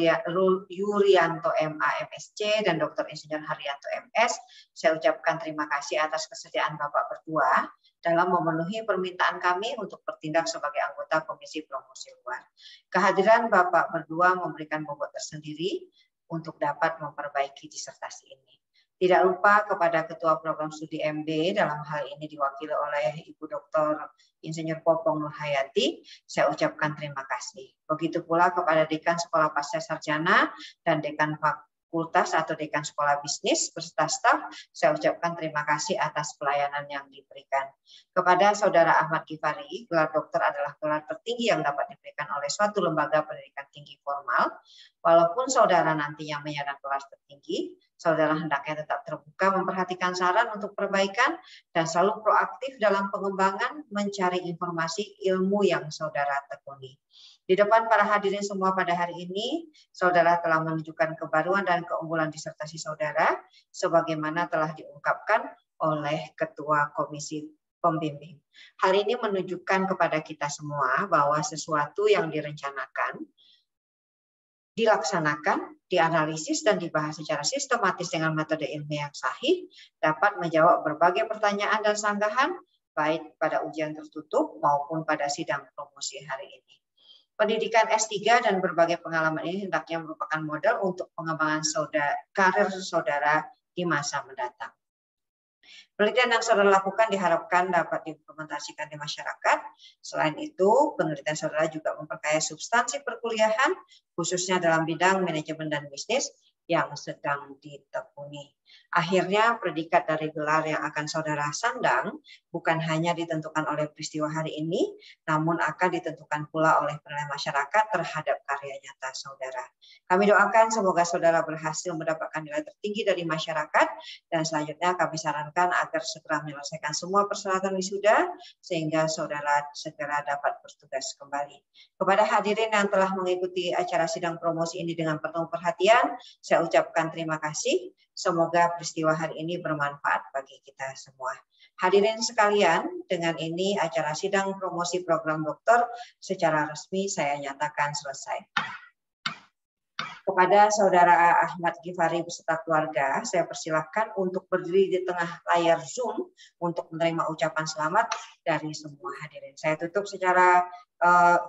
Yurianto MA MSc dan Dr. Insinyur Haryanto MS, saya ucapkan terima kasih atas kesediaan Bapak berdua dalam memenuhi permintaan kami untuk bertindak sebagai anggota Komisi Promosi Luar. Kehadiran Bapak berdua memberikan bobot tersendiri untuk dapat memperbaiki disertasi ini. Tidak lupa kepada Ketua Program Studi MB, dalam hal ini diwakili oleh Ibu Dr. Insinyur Popong Nurhayati, saya ucapkan terima kasih. Begitu pula kepada Dekan Sekolah Pasca Sarjana dan Dekan Fakultas atau Dekan Sekolah Bisnis beserta staf, saya ucapkan terima kasih atas pelayanan yang diberikan. Kepada Saudara Ahmad Kifari, gelar doktor adalah gelar tertinggi yang dapat diberikan oleh suatu lembaga pendidikan tinggi formal. Walaupun saudara nantinya menyandang kelas tertinggi, saudara hendaknya tetap terbuka memperhatikan saran untuk perbaikan dan selalu proaktif dalam pengembangan mencari informasi ilmu yang saudara tekuni. Di depan para hadirin semua pada hari ini, saudara telah menunjukkan kebaruan dan keunggulan disertasi saudara sebagaimana telah diungkapkan oleh Ketua Komisi Pembimbing. Hal ini menunjukkan kepada kita semua bahwa sesuatu yang direncanakan, dilaksanakan, dianalisis, dan dibahas secara sistematis dengan metode ilmiah yang sahih, dapat menjawab berbagai pertanyaan dan sanggahan, baik pada ujian tertutup maupun pada sidang promosi hari ini. Pendidikan S3 dan berbagai pengalaman ini hendaknya merupakan modal untuk pengembangan karir saudara di masa mendatang. Penelitian yang saudara lakukan diharapkan dapat diimplementasikan di masyarakat. Selain itu, penelitian saudara juga memperkaya substansi perkuliahan, khususnya dalam bidang manajemen dan bisnis yang sedang ditekuni. Akhirnya, predikat dari gelar yang akan saudara sandang bukan hanya ditentukan oleh peristiwa hari ini, namun akan ditentukan pula oleh penilaian masyarakat terhadap karya nyata saudara. Kami doakan semoga saudara berhasil mendapatkan nilai tertinggi dari masyarakat, dan selanjutnya kami sarankan agar segera menyelesaikan semua persyaratan wisuda, sehingga saudara segera dapat bertugas kembali. Kepada hadirin yang telah mengikuti acara sidang promosi ini dengan penuh perhatian, saya ucapkan terima kasih. Semoga peristiwa hari ini bermanfaat bagi kita semua. Hadirin sekalian, dengan ini acara sidang promosi program doktor secara resmi saya nyatakan selesai. Kepada Saudara Ahmad Kifari beserta keluarga, saya persilahkan untuk berdiri di tengah layar Zoom untuk menerima ucapan selamat dari semua hadirin. Saya tutup secara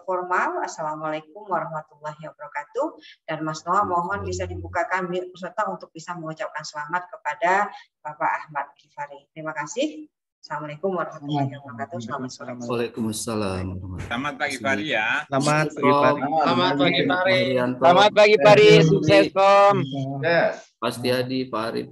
formal. Assalamualaikum warahmatullahi wabarakatuh. Dan Mas Noah mohon bisa dibukakan peserta untuk bisa mengucapkan selamat kepada Bapak Ahmad Kifari. Terima kasih. Assalamualaikum warahmatullahi wabarakatuh. Selamat sore. Waalaikumsalam. Selamat pagi Pak Ari ya. Selamat pagi Pak Ari. Selamat pagi Pak Ari. Arianto. Selamat pagi Pak Ari. Sukses Kom. Pasti Adi Pak Arif.